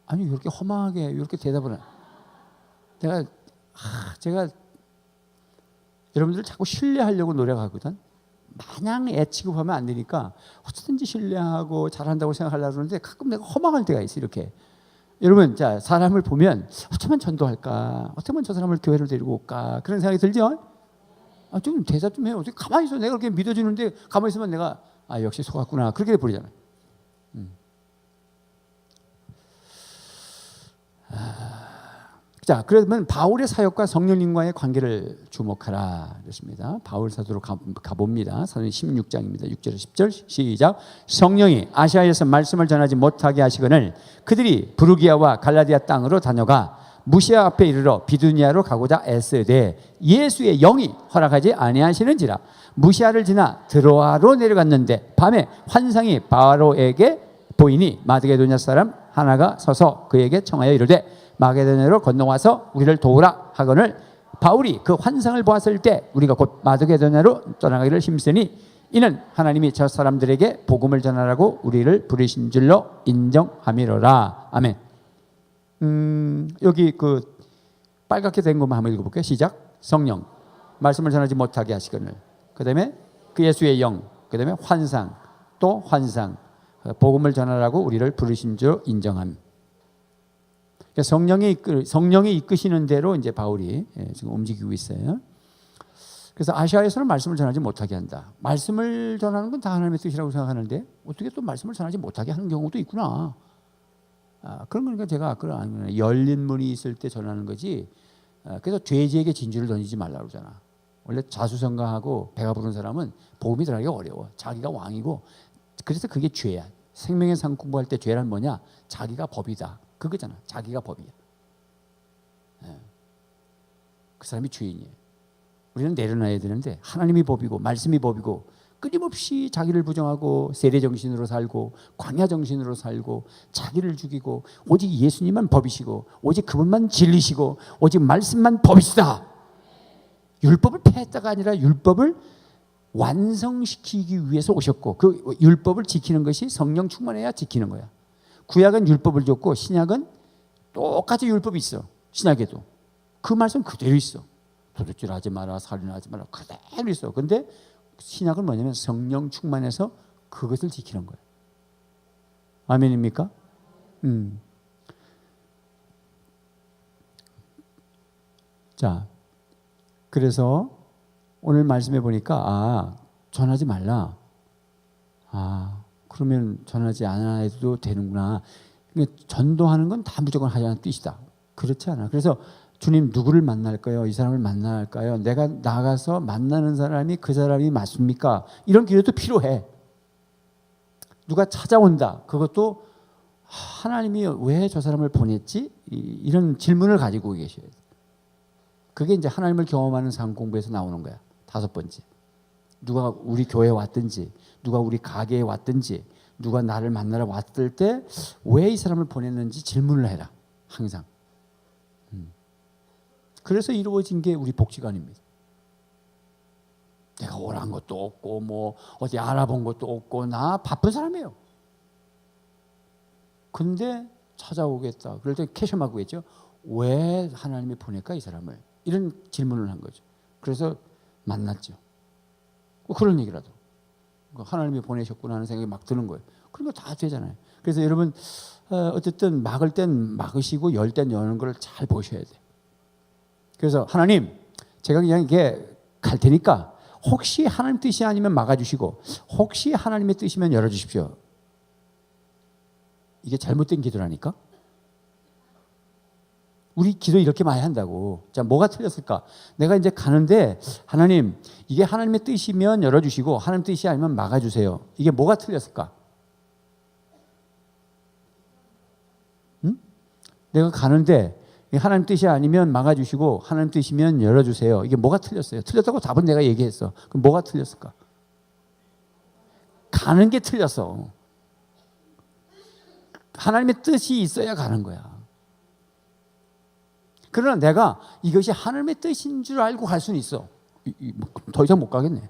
아니 이렇게 험하게 이렇게 대답을 제가 여러분들을 자꾸 신뢰하려고 노력하거든. 마냥 애 취급하면 안 되니까 어떻든지 신뢰하고 잘한다고 생각하려고 그러는데 가끔 내가 허망할 때가 있어. 이렇게 여러분, 자 사람을 보면 어쩌면 전도할까, 어쩌면 저 사람을 교회를 데리고 올까 그런 생각이 들죠. 좀 대답 좀 해요. 어떻게 가만히 있어. 내가 그렇게 믿어주는데 가만히 있으면 내가 역시 속았구나 그렇게 돼버리잖아요. 자, 그러면 바울의 사역과 성령님과의 관계를 주목하라 그랬습니다. 바울 사도로 가봅니다. 사도행 16장입니다. 6절에서 10절 시작. 성령이 아시아에서 말씀을 전하지 못하게 하시거늘 그들이 부르기아와 갈라디아 땅으로 다녀가 무시아 앞에 이르러 비두니아로 가고자 애쓰되 예수의 영이 허락하지 아니하시는지라. 무시아를 지나 드로아로 내려갔는데 밤에 환상이 바로에게 보이니 마드게도냐 사람 하나가 서서 그에게 청하여 이르되 마게도냐로 건너와서 우리를 도우라 하거늘 바울이 그 환상을 보았을 때 우리가 곧 마게도냐로 떠나가기를 힘쓰니 이는 하나님이 저 사람들에게 복음을 전하라고 우리를 부르신 줄로 인정함이로라. 아멘. 여기 그 빨갛게 된 것만 한번 읽어볼게요. 시작. 성령 말씀을 전하지 못하게 하시거늘 그 다음에 그 예수의 영 그 다음에 환상 또 환상 복음을 전하라고 우리를 부르신 줄 인정함. 성령이 이끄시는 대로 이제 바울이 지금 움직이고 있어요. 그래서 아시아에서는 말씀을 전하지 못하게 한다. 말씀을 전하는 건 다 하나님의 뜻이라고 생각하는데 어떻게 또 말씀을 전하지 못하게 하는 경우도 있구나. 그런 거니까 제가 아까 열린 문이 있을 때 전하는 거지. 그래서 돼지에게 진주를 던지지 말라고 그러잖아. 원래 자수성가하고 배가 부른 사람은 복음이 들어가기가 어려워. 자기가 왕이고 그래서 그게 죄야. 생명의 상 공부할 때 죄란 뭐냐? 자기가 법이다. 그거잖아. 자기가 법이야. 그 사람이 죄인이에요. 우리는 내려놔야 되는데 하나님이 법이고 말씀이 법이고 끊임없이 자기를 부정하고 세례정신으로 살고 광야정신으로 살고 자기를 죽이고 오직 예수님만 법이시고 오직 그분만 진리시고 오직 말씀만 법이시다. 율법을 폐했다가 아니라 율법을 완성시키기 위해서 오셨고 그 율법을 지키는 것이 성령 충만해야 지키는 거야. 구약은 율법을 줬고 신약은 똑같이 율법이 있어. 신약에도 그 말씀 그대로 있어. 도둑질하지 마라, 살인하지 마라 그대로 있어. 근데 신약은 뭐냐면 성령 충만해서 그것을 지키는 거예요. 아멘입니까? 자, 그래서 오늘 말씀해 보니까 전하지 말라. 그러면 전하지 않아 해도 되는구나. 그러니까 전도하는 건 다 무조건 하자는 뜻이다. 그렇지 않아. 그래서 주님 누구를 만날까요? 이 사람을 만날까요? 내가 나가서 만나는 사람이 그 사람이 맞습니까? 이런 기회도 필요해. 누가 찾아온다. 그것도 하나님이 왜 저 사람을 보냈지? 이런 질문을 가지고 계셔야 돼. 그게 이제 하나님을 경험하는 삶 공부에서 나오는 거야. 5번째. 누가 우리 교회에 왔든지, 누가 우리 가게에 왔든지, 누가 나를 만나러 왔을 때 왜 이 사람을 보냈는지 질문을 해라. 항상. 그래서 이루어진 게 우리 복지관입니다. 내가 오란 것도 없고 뭐 어디 알아본 것도 없고 나 바쁜 사람이에요. 근데 찾아오겠다. 그럴 때 캐셔마고겠죠. 왜 하나님이 보낼까 이 사람을? 이런 질문을 한 거죠. 그래서 만났죠. 그런 얘기라도. 하나님이 보내셨구나 하는 생각이 막 드는 거예요. 그런 거 다 되잖아요. 그래서 여러분 어쨌든 막을 땐 막으시고 열 땐 여는 걸 잘 보셔야 돼요. 그래서 하나님 제가 그냥 이게 갈 테니까 혹시 하나님 뜻이 아니면 막아주시고 혹시 하나님의 뜻이면 열어주십시오. 이게 잘못된 기도라니까. 우리 기도 이렇게 많이 한다고. 자, 뭐가 틀렸을까? 내가 이제 가는데 하나님 이게 하나님의 뜻이면 열어주시고 하나님 뜻이 아니면 막아주세요. 이게 뭐가 틀렸을까? 응? 내가 가는데 하나님 뜻이 아니면 막아주시고 하나님 뜻이면 열어주세요. 이게 뭐가 틀렸어요? 틀렸다고 답은 내가 얘기했어. 그럼 뭐가 틀렸을까? 가는 게 틀렸어. 하나님의 뜻이 있어야 가는 거야. 그러나 내가 이것이 하나님의 뜻인 줄 알고 갈 수는 있어. 더 이상 못 가겠네.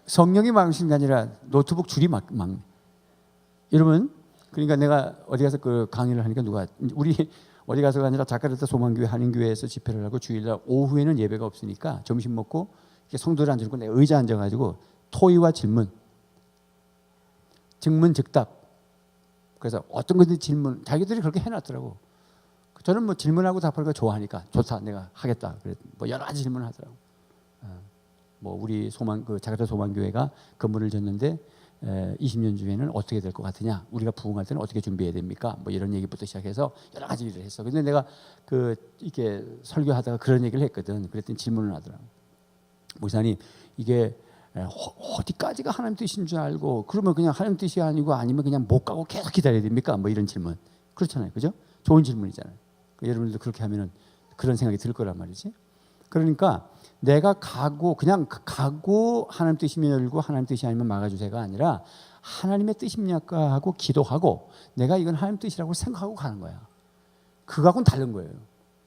성령이 막으신 게 아니라 노트북 줄이 막네. 여러분, 그러니까 내가 어디 가서 그 강의를 하니까 누가 우리 어디 가서가 아니라 자카르타 소망교회 한인교회에서 집회를 하고 주일날 오후에는 예배가 없으니까 점심 먹고 성도들 앉아있고 내가 의자 앉아가지고 토의와 질문, 즉문즉답. 그래서 어떤 것든지 질문, 자기들이 그렇게 해놨더라고. 저는 뭐 질문하고 답하는 거 좋아하니까 좋다, 내가 하겠다. 그래 뭐 여러 가지 질문을 하더라고. 뭐 우리 그 자카르타 소망교회가 건물을 졌는데 20년 주에는 어떻게 될 것 같으냐? 우리가 부흥할 때는 어떻게 준비해야 됩니까? 뭐 이런 얘기부터 시작해서 여러 가지 일을 했어. 근데 내가 이렇게 설교하다가 그런 얘기를 했거든. 그랬더니 질문을 하더라고. 목사님, 이게 어디까지가 하나님 뜻인 줄 알고 그러면 그냥 하나님 뜻이 아니고 아니면 그냥 못 가고 계속 기다려야 됩니까? 뭐 이런 질문. 그렇잖아요, 그죠? 좋은 질문이잖아요. 여러분들도 그렇게 하면은 그런 생각이 들 거란 말이지. 그러니까 내가 그냥 가고 하나님 뜻이면 열고 하나님 뜻이 아니면 막아주세요가 아니라 하나님의 뜻입니까 하고 기도하고 내가 이건 하나님 뜻이라고 생각하고 가는 거야. 그거하고는 다른 거예요.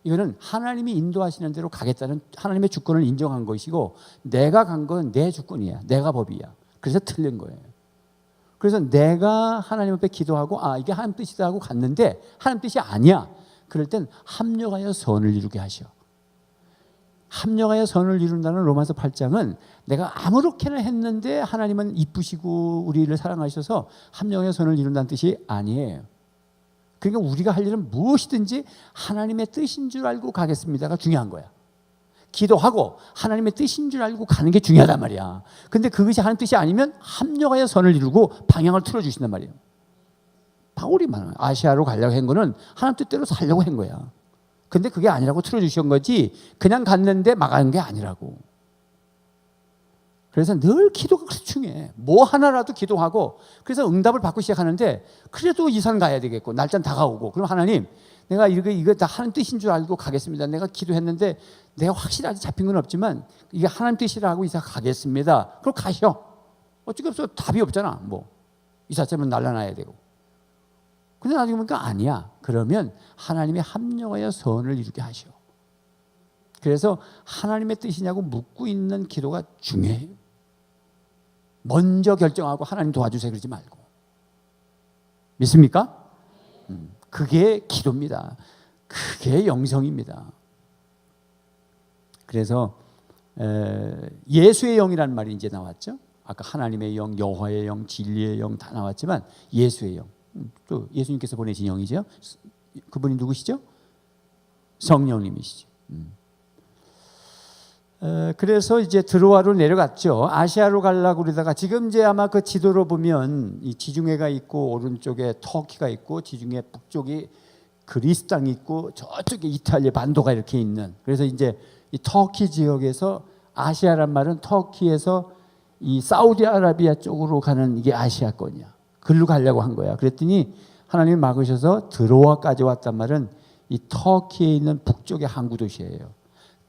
이거는 하나님이 인도하시는 대로 가겠다는 하나님의 주권을 인정한 것이고 내가 간 건 내 주권이야. 내가 법이야. 그래서 틀린 거예요. 그래서 내가 하나님 앞에 기도하고 이게 하나님 뜻이다 하고 갔는데 하나님 뜻이 아니야. 그럴 땐 합력하여 선을 이루게 하셔. 합력하여 선을 이룬다는 로마서 8장은 내가 아무렇게나 했는데 하나님은 이쁘시고 우리를 사랑하셔서 합력하여 선을 이룬다는 뜻이 아니에요. 그러니까 우리가 할 일은 무엇이든지 하나님의 뜻인 줄 알고 가겠습니다가 중요한 거야. 기도하고 하나님의 뜻인 줄 알고 가는 게 중요하단 말이야. 근데 그것이 하나님 뜻이 아니면 합력하여 선을 이루고 방향을 틀어주신단 말이에요. 바울이 아시아로 가려고 한 거는 하나님 뜻대로 살려고 한 거야. 근데 그게 아니라고 틀어주신 거지 그냥 갔는데 막은 게 아니라고. 그래서 늘 기도가 그렇게 중요해. 뭐 하나라도 기도하고 그래서 응답을 받고 시작하는데 그래도 이 산 가야 되겠고 날짜는 다가오고 그럼 하나님 내가 이거 다 하나님 뜻인 줄 알고 가겠습니다. 내가 기도했는데 내가 확실히 아직 잡힌 건 없지만 이게 하나님 뜻이라고 이사 가겠습니다. 그럼 가셔. 어쩔 수 없어. 답이 없잖아. 뭐 이사쯤은 날라놔야 되고. 근데 나중에 보니까 아니야. 그러면 하나님이 합력하여 선을 이루게 하셔. 그래서 하나님의 뜻이냐고 묻고 있는 기도가 중요해요. 먼저 결정하고 하나님 도와주세요 그러지 말고. 믿습니까? 그게 기도입니다. 그게 영성입니다. 그래서 예수의 영이라는 말이 이제 나왔죠. 아까 하나님의 영, 여호와의 영, 진리의 영 다 나왔지만 예수의 영. 또 예수님께서 보내신 영이죠. 그분이 누구시죠? 성령님이시죠. 그래서 이제 드로아로 내려갔죠. 아시아로 가려고 그러다가 지금 이제 아마 그 지도로 보면 이 지중해가 있고 오른쪽에 터키가 있고 지중해 북쪽이 그리스 땅이 있고 저쪽에 이탈리아 반도가 이렇게 있는, 그래서 이제 이 터키 지역에서 아시아란 말은 터키에서 이 사우디아라비아 쪽으로 가는 이게 아시아권이야. 글로 가려고 한 거야. 그랬더니 하나님이 막으셔서 드로아까지 왔단 말은 이 터키에 있는 북쪽의 항구 도시예요.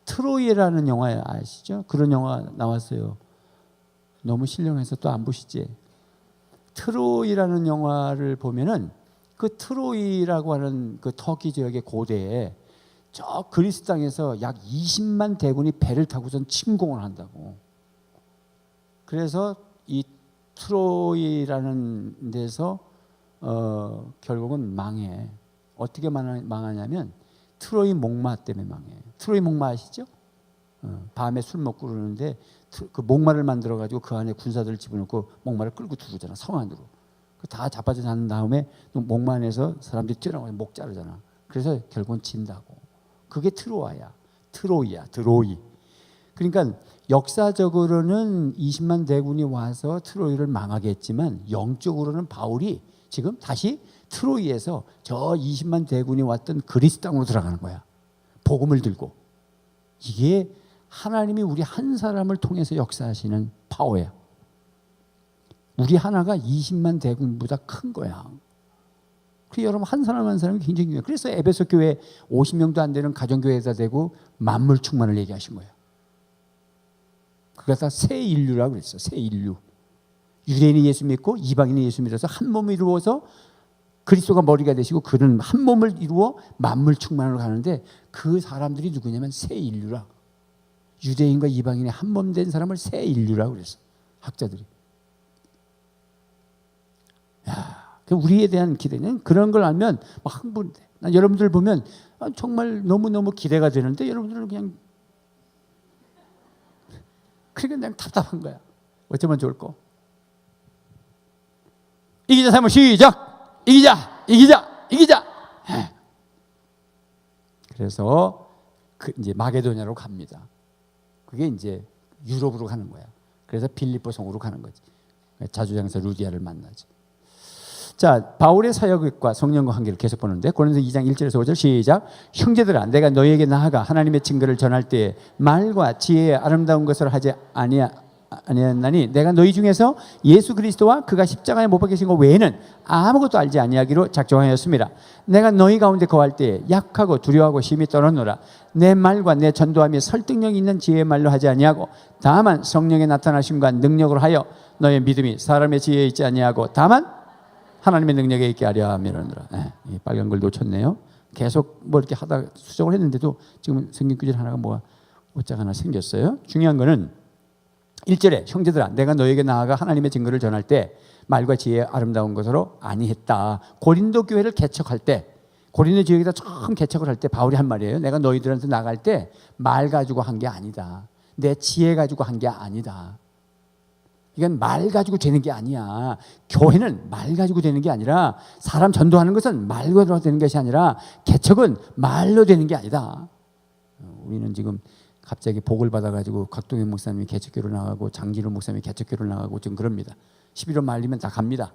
트로이라는 영화 아시죠? 그런 영화 나왔어요. 너무 신령해서 또 안 보시지? 트로이라는 영화를 보면은 그 트로이라고 하는 그 터키 지역의 고대에 저 그리스 땅에서 약 20만 대군이 배를 타고선 침공을 한다고. 그래서 이 트로이라는 데서 결국은 망해. 어떻게 망하냐면 트로이 목마 때문에 망해. 트로이 목마 아시죠? 밤에 술 먹고 그러는데 그 목마를 만들어 가지고 그 안에 군사들을 집어넣고 목마를 끌고 들어오잖아, 성 안으로. 다 자빠져 난 다음에 목마 안에서 사람들이 뛰어나가서 목 자르잖아. 그래서 결국은 진다고. 그게 트로아야. 트로이야. 트로이. 그러니까 역사적으로는 20만 대군이 와서 트로이를 망하게 했지만 영적으로는 바울이 지금 다시 트로이에서 저 20만 대군이 왔던 그리스 땅으로 들어가는 거야. 복음을 들고. 이게 하나님이 우리 한 사람을 통해서 역사하시는 파워야. 우리 하나가 20만 대군보다 큰 거야. 그 여러분 한 사람 한 사람이 굉장히 중요해요. 그래서 에베소 교회 50명도 안 되는 가정교회에다 대고 만물 충만을 얘기하신 거예요. 그게 다 새 인류라고 그랬어. 새 인류. 유대인이 예수 믿고 이방인이 예수 믿어서 한 몸을 이루어서 그리스도가 머리가 되시고 그는 한 몸을 이루어 만물 충만으로 가는데 그 사람들이 누구냐면 새 인류라. 유대인과 이방인이 한 몸 된 사람을 새 인류라고 그랬어. 학자들이. 야, 우리에 대한 기대는 그런 걸 알면 막 흥분돼. 난 여러분들 보면 정말 너무너무 기대가 되는데 여러분들은 그냥 그냥 답답한 거야. 어쩌면 좋을까? 이기자 삶을 시작! 이기자! 이기자! 이기자! 그래서 이제 마게도냐로 갑니다. 그게 이제 유럽으로 가는 거야. 그래서 빌립보 성으로 가는 거지. 자주장사 루디아를 만나지. 자, 바울의 사역과 성령과 관계를 계속 보는데 고린도서 2장 1절에서 5절 시작. 형제들아, 내가 너희에게 나아가 하나님의 증거를 전할 때에 말과 지혜의 아름다운 것을 하지 아니하나니 내가 너희 중에서 예수 그리스도와 그가 십자가에 못 박히신 것 외에는 아무것도 알지 아니하기로 작정하였습니다. 내가 너희 가운데 거할 때에 약하고 두려워하고 심히 떨었노라. 내 말과 내 전도함이 설득력 있는 지혜의 말로 하지 아니하고 다만 성령의 나타나심과 능력으로 하여 너의 믿음이 사람의 지혜에 있지 아니하고 다만 하나님의 능력에 있게 하려 함이로니라. 이 빨간 걸 놓쳤네요. 계속 뭐 이렇게 하다 수정을 했는데도 지금 성경 구절 하나가 뭐가 오짝 하나 생겼어요. 중요한 거는 1절에 형제들아, 내가 너에게 나아가 하나님의 증거를 전할 때 말과 지혜의 아름다운 것으로 아니했다. 고린도 교회를 개척할 때, 고린도 지역에다 처음 개척을 할 때 바울이 한 말이에요. 내가 너희들한테 나갈 때 말 가지고 한 게 아니다. 내 지혜 가지고 한 게 아니다. 이건 말 가지고 되는 게 아니야. 교회는 말 가지고 되는 게 아니라, 사람 전도하는 것은 말로 되는 것이 아니라 개척은 말로 되는 게 아니다. 우리는 지금 갑자기 복을 받아가지고 각동현 목사님이 개척교로 나가고 장진호 목사님이 개척교로 나가고 지금 그럽니다. 11월 말리면 다 갑니다.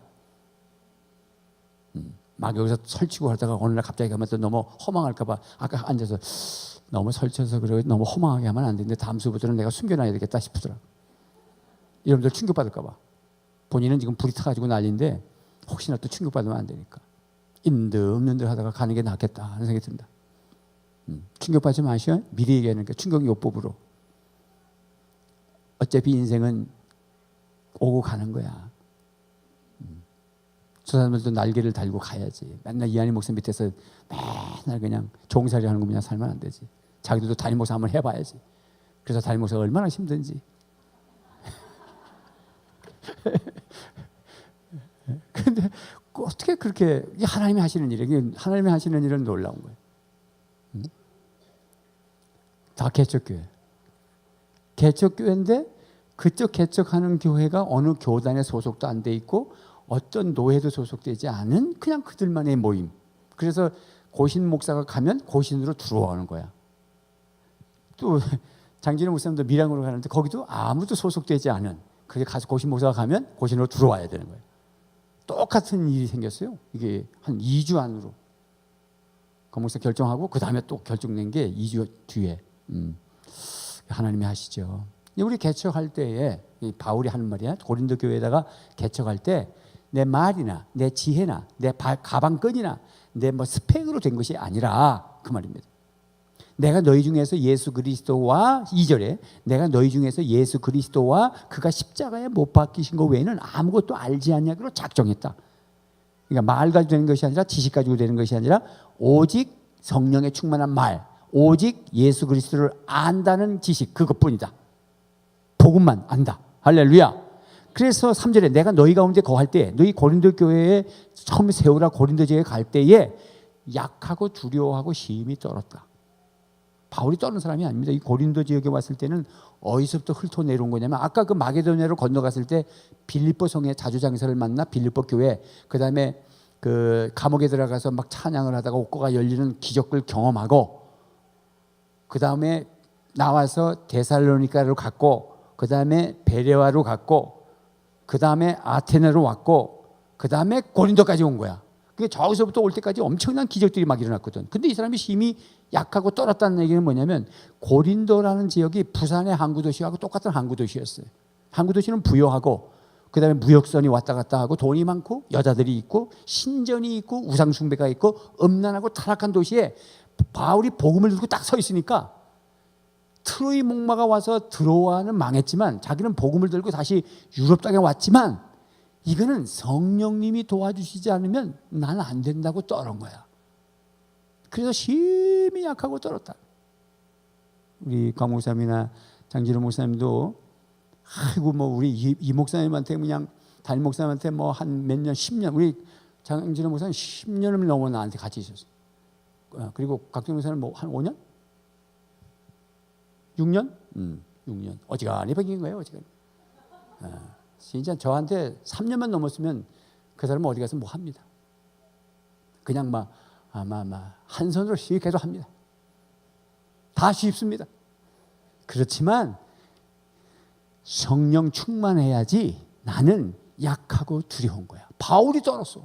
막 여기서 설치고 하다가 어느 날 갑자기 가면 또 너무 허망할까 봐 아까 앉아서 너무 설쳐서 그러고 너무 허망하게 하면 안 되는데 다음 수부터는 내가 숨겨놔야 되겠다 싶더라. 여러분들 충격받을까 봐. 본인은 지금 불이 타가지고 난리인데 혹시나 또 충격받으면 안 되니까 인듬인듬 하다가 가는 게 낫겠다 하는 생각이 듭니다. 충격받지 마시오. 미리 얘기하니까 충격 요법으로. 어차피 인생은 오고 가는 거야. 저 사람들도 날개를 달고 가야지. 맨날 이한희 목사 밑에서 맨날 그냥 종살이 하는 거 그냥 살면 안 되지. 자기들도 담임 목사 한번 해봐야지. 그래서 담임 목사가 얼마나 힘든지. 근데 어떻게 그렇게 하나님이 하시는 일이에요. 하나님이 하시는 일은 놀라운 거예요. 다 개척교회. 개척교회인데 그쪽 개척하는 교회가 어느 교단에 소속도 안 돼 있고 어떤 노예도 소속되지 않은 그냥 그들만의 모임. 그래서 고신 목사가 가면 고신으로 들어오는 거야. 또 장진호 목사님도 밀양으로 가는데 거기도 아무도 소속되지 않은, 그게 가서 고신 목사가 가면 고신으로 들어와야 되는 거예요. 똑같은 일이 생겼어요. 이게 한 2주 안으로. 그 목사 결정하고 그 다음에 또 결정된 게 2주 뒤에. 하나님이 하시죠. 우리 개척할 때에 바울이 하는 말이야. 고린도 교회에다가 개척할 때 내 말이나 내 지혜나 내 가방끈이나 내 뭐 스펙으로 된 것이 아니라 그 말입니다. 내가 너희 중에서 예수 그리스도와 2절에 내가 너희 중에서 예수 그리스도와 그가 십자가에 못 박히신 것 외에는 아무것도 알지 않냐기로 작정했다. 그러니까 말 가지고 되는 것이 아니라 지식 가지고 되는 것이 아니라 오직 성령에 충만한 말, 오직 예수 그리스도를 안다는 지식, 그것뿐이다. 복음만 안다. 할렐루야. 그래서 3절에 내가 너희 가운데 거할 때, 너희 고린도 교회에 처음 세우라 고린도 지역에 갈 때에 약하고 두려워하고 심히 떨었다. 바울이 떠는 사람이 아닙니다. 이 고린도 지역에 왔을 때는 어디서부터 훑어 내려온 거냐면, 아까 그 마게도냐로 건너갔을 때 빌립보 성에 자주장사를 만나 빌립보 교회, 그 다음에 그 감옥에 들어가서 막 찬양을 하다가 옥고가 열리는 기적을 경험하고, 그 다음에 나와서 데살로니가로 갔고, 그 다음에 베레와로 갔고, 그 다음에 아테네로 왔고, 그 다음에 고린도까지 온 거야. 그게 저기서부터 올 때까지 엄청난 기적들이 막 일어났거든. 근데 이 사람이 힘이 약하고 떨었다는 얘기는 뭐냐면, 고린도라는 지역이 부산의 항구 도시하고 똑같은 항구 도시였어요. 항구 도시는 부여하고, 그 다음에 무역선이 왔다 갔다 하고, 돈이 많고 여자들이 있고 신전이 있고 우상 숭배가 있고 음란하고 타락한 도시에 바울이 복음을 들고 딱 서 있으니까 트로이 목마가 와서 들어와는 망했지만 자기는 복음을 들고 다시 유럽 땅에 왔지만, 이거는 성령님이 도와주시지 않으면 나는 안 된다고 떨은 거야. 그래서 심히 약하고 떨었다. 우리 강 목사님이나 장진호 목사님도 아이고 뭐 우리 이 목사님한테 그냥 담임 목사님한테 뭐 한 몇 년, 10년, 우리 장진호 목사님 10년을 넘어 나한테 같이 있었어요. 그리고 각종 목사님 뭐 한 5년? 6년? 6년. 어지간히 바뀐 거예요. 어지간히. 진짜 저한테 3년만 넘었으면 그 사람은 어디 가서 뭐 합니다. 그냥 막 한 손으로 계속 합니다. 다 쉽습니다. 그렇지만 성령 충만해야지. 나는 약하고 두려운 거야. 바울이 떨었어.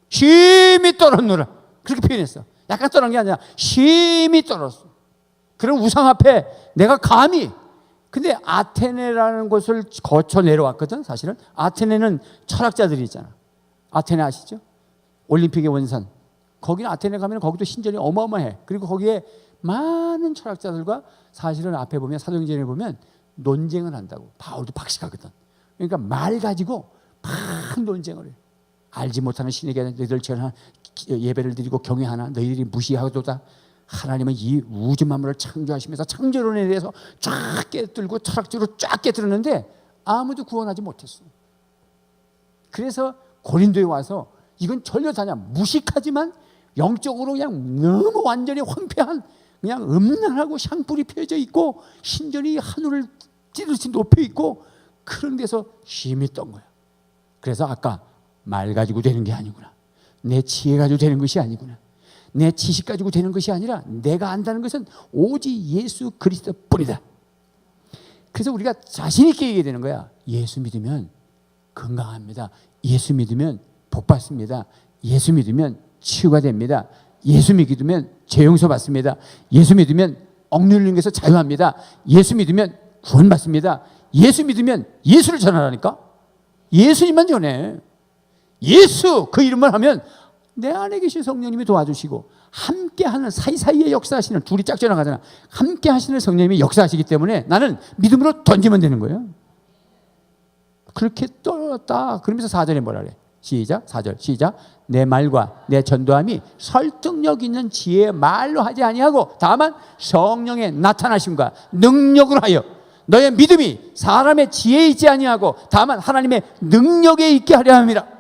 심히 떨었노라. 그렇게 표현했어. 약간 떨은 게 아니라 심히 떨었어. 그런 우상 앞에 내가 감히. 근데 아테네라는 곳을 거쳐 내려왔거든. 사실은 아테네는 철학자들이 있잖아. 아테네 아시죠? 올림픽의 원산. 거기는 아테네 가면 거기도 신전이 어마어마해. 그리고 거기에 많은 철학자들과 사실은 앞에 보면 사도행전에 보면 논쟁을 한다고. 바울도 박식하거든. 그러니까 말 가지고 막 논쟁을 해. 알지 못하는 신에게 너희들 예배를 드리고 경외하나? 너희들이 무시하도다. 하나님은 이 우주 만물을 창조하시면서 창조론에 대해서 쫙 깨뜨리고 철학적으로 쫙 깨뜨렸는데 아무도 구원하지 못했어. 그래서 고린도에 와서 이건 전혀 다냐 무식하지만 영적으로 그냥 너무 완전히 황폐한, 그냥 음란하고 샹불이 펴져 있고 신전이 하늘을 찌르듯이 높여 있고 그런 데서 힘이 떤 거야. 그래서 아까 말 가지고 되는 게 아니구나. 내 지혜 가지고 되는 것이 아니구나. 내 지식 가지고 되는 것이 아니라 내가 안다는 것은 오직 예수 그리스도뿐이다. 그래서 우리가 자신 있게 얘기해야 되는 거야. 예수 믿으면 건강합니다. 예수 믿으면 복 받습니다. 예수 믿으면 치유가 됩니다. 예수 믿으면 죄 용서 받습니다. 예수 믿으면 억눌린 것에서 자유합니다. 예수 믿으면 구원받습니다. 예수 믿으면 예수를 전하라니까. 예수님만 전해. 예수 그 이름을 하면 내 안에 계신 성령님이 도와주시고 함께하는 사이사이에 역사하시는, 둘이 짝져 나가잖아. 함께 하시는 성령님이 역사하시기 때문에 나는 믿음으로 던지면 되는 거예요. 그렇게 떨었다. 그러면서 4절에 뭐라 그래? 시작. 4절 시작. 내 말과 내 전도함이 설득력 있는 지혜의 말로 하지 아니하고 다만 성령의 나타나심과 능력으로 하여 너의 믿음이 사람의 지혜에 있지 아니하고 다만 하나님의 능력에 있게 하려 함이라.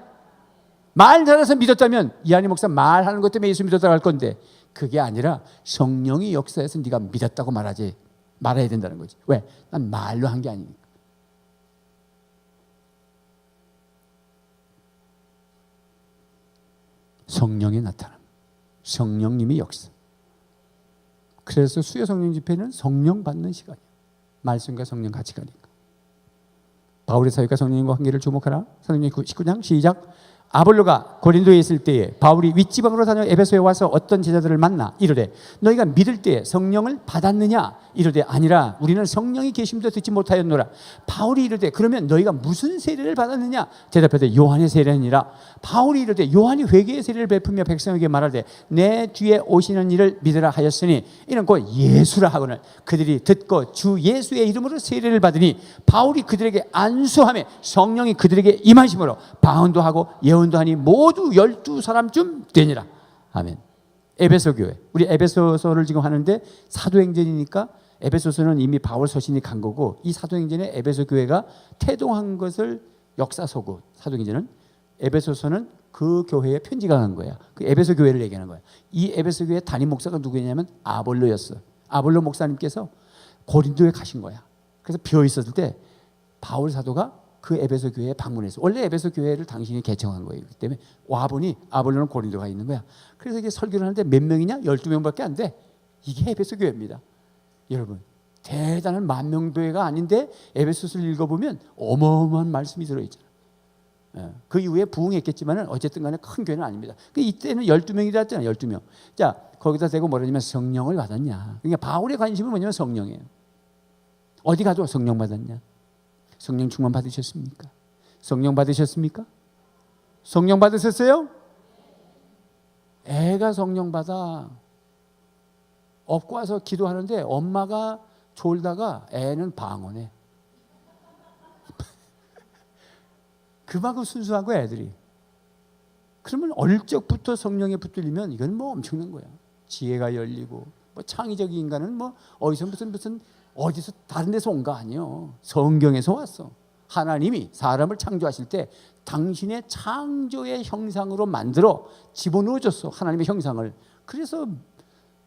말 잘해서 믿었다면 이한희 목사 말하는 것 때문에 예수 믿었다고 할 건데 그게 아니라 성령이 역사해서 네가 믿었다고 말해야 된다는 거지. 왜? 난 말로 한 게 아니니까. 성령의 나타남, 성령님이 역사. 그래서 수요 성령 집회는 성령 받는 시간이에요. 말씀과 성령 같이 가니까. 바울의 사역과 성령님과 관계를 주목하라. 사도행전 19장 시작. 아볼로가 고린도에 있을 때에 바울이 윗지방으로 다녀 에베소에 와서 어떤 제자들을 만나 이르되 너희가 믿을 때에 성령을 받았느냐 이르되 아니라 우리는 성령이 계심도 듣지 못하였노라. 바울이 이르되 그러면 너희가 무슨 세례를 받았느냐 대답하되 요한의 세례니라. 바울이 이르되 요한이 회개의 세례를 베푸며 백성에게 말하되 내 뒤에 오시는 이를 믿으라 하였으니 이는 곧 예수라 하거늘 그들이 듣고 주 예수의 이름으로 세례를 받으니 바울이 그들에게 안수하며 성령이 그들에게 임하심으로 방언도 하고 예언도 하니 모두 12사람쯤 되니라. 아멘. 에베소 교회. 우리 에베소서를 지금 하는데 사도행전이니까 에베소서는 이미 바울 서신이 간 거고 이 사도행전에 에베소 교회가 태동한 것을 역사서고 사도행전은 에베소서는 그 교회에 편지가 간 거야. 그 에베소 교회를 얘기하는 거야. 이 에베소 교회 담임 목사가 누구냐면 아볼로였어. 아볼로 목사님께서 고린도에 가신 거야. 그래서 비어 있었을 때 바울 사도가 그 에베소 교회에 방문해서 원래 에베소 교회를 당신이 개척한 거예요. 그렇기 때문에 와보니 아볼로는 고린도가 있는 거야. 그래서 이게 설교를 하는데 몇 명이냐? 12명밖에 안 돼. 이게 에베소 교회입니다. 여러분 대단한 만명교회가 아닌데 에베소서를 읽어보면 어마어마한 말씀이 들어있잖아요. 그 이후에 부흥했겠지만 어쨌든 간에 큰 교회는 아닙니다. 이때는 12명이라 했잖아요. 12명. 자 거기다 대고 뭐라냐면 성령을 받았냐. 그러니까 바울의 관심은 뭐냐면 성령이에요. 어디 가도 성령 받았냐. 성령 충만 받으셨습니까? 성령 받으셨습니까? 성령 받으셨어요? 애가 성령 받아. 업고 와서 기도하는데 엄마가 졸다가 애는 방언해. 그만큼 순수한 거야 애들이. 그러면 어릴 적부터 성령에 붙들리면 이건 뭐 엄청난 거야. 지혜가 열리고 뭐 창의적인 인간은 뭐 어디서 무슨 어디서 다른 데서 온 거 아니에요. 성경에서 왔어. 하나님이 사람을 창조하실 때 당신의 창조의 형상으로 만들어 집어넣어줬어. 하나님의 형상을. 그래서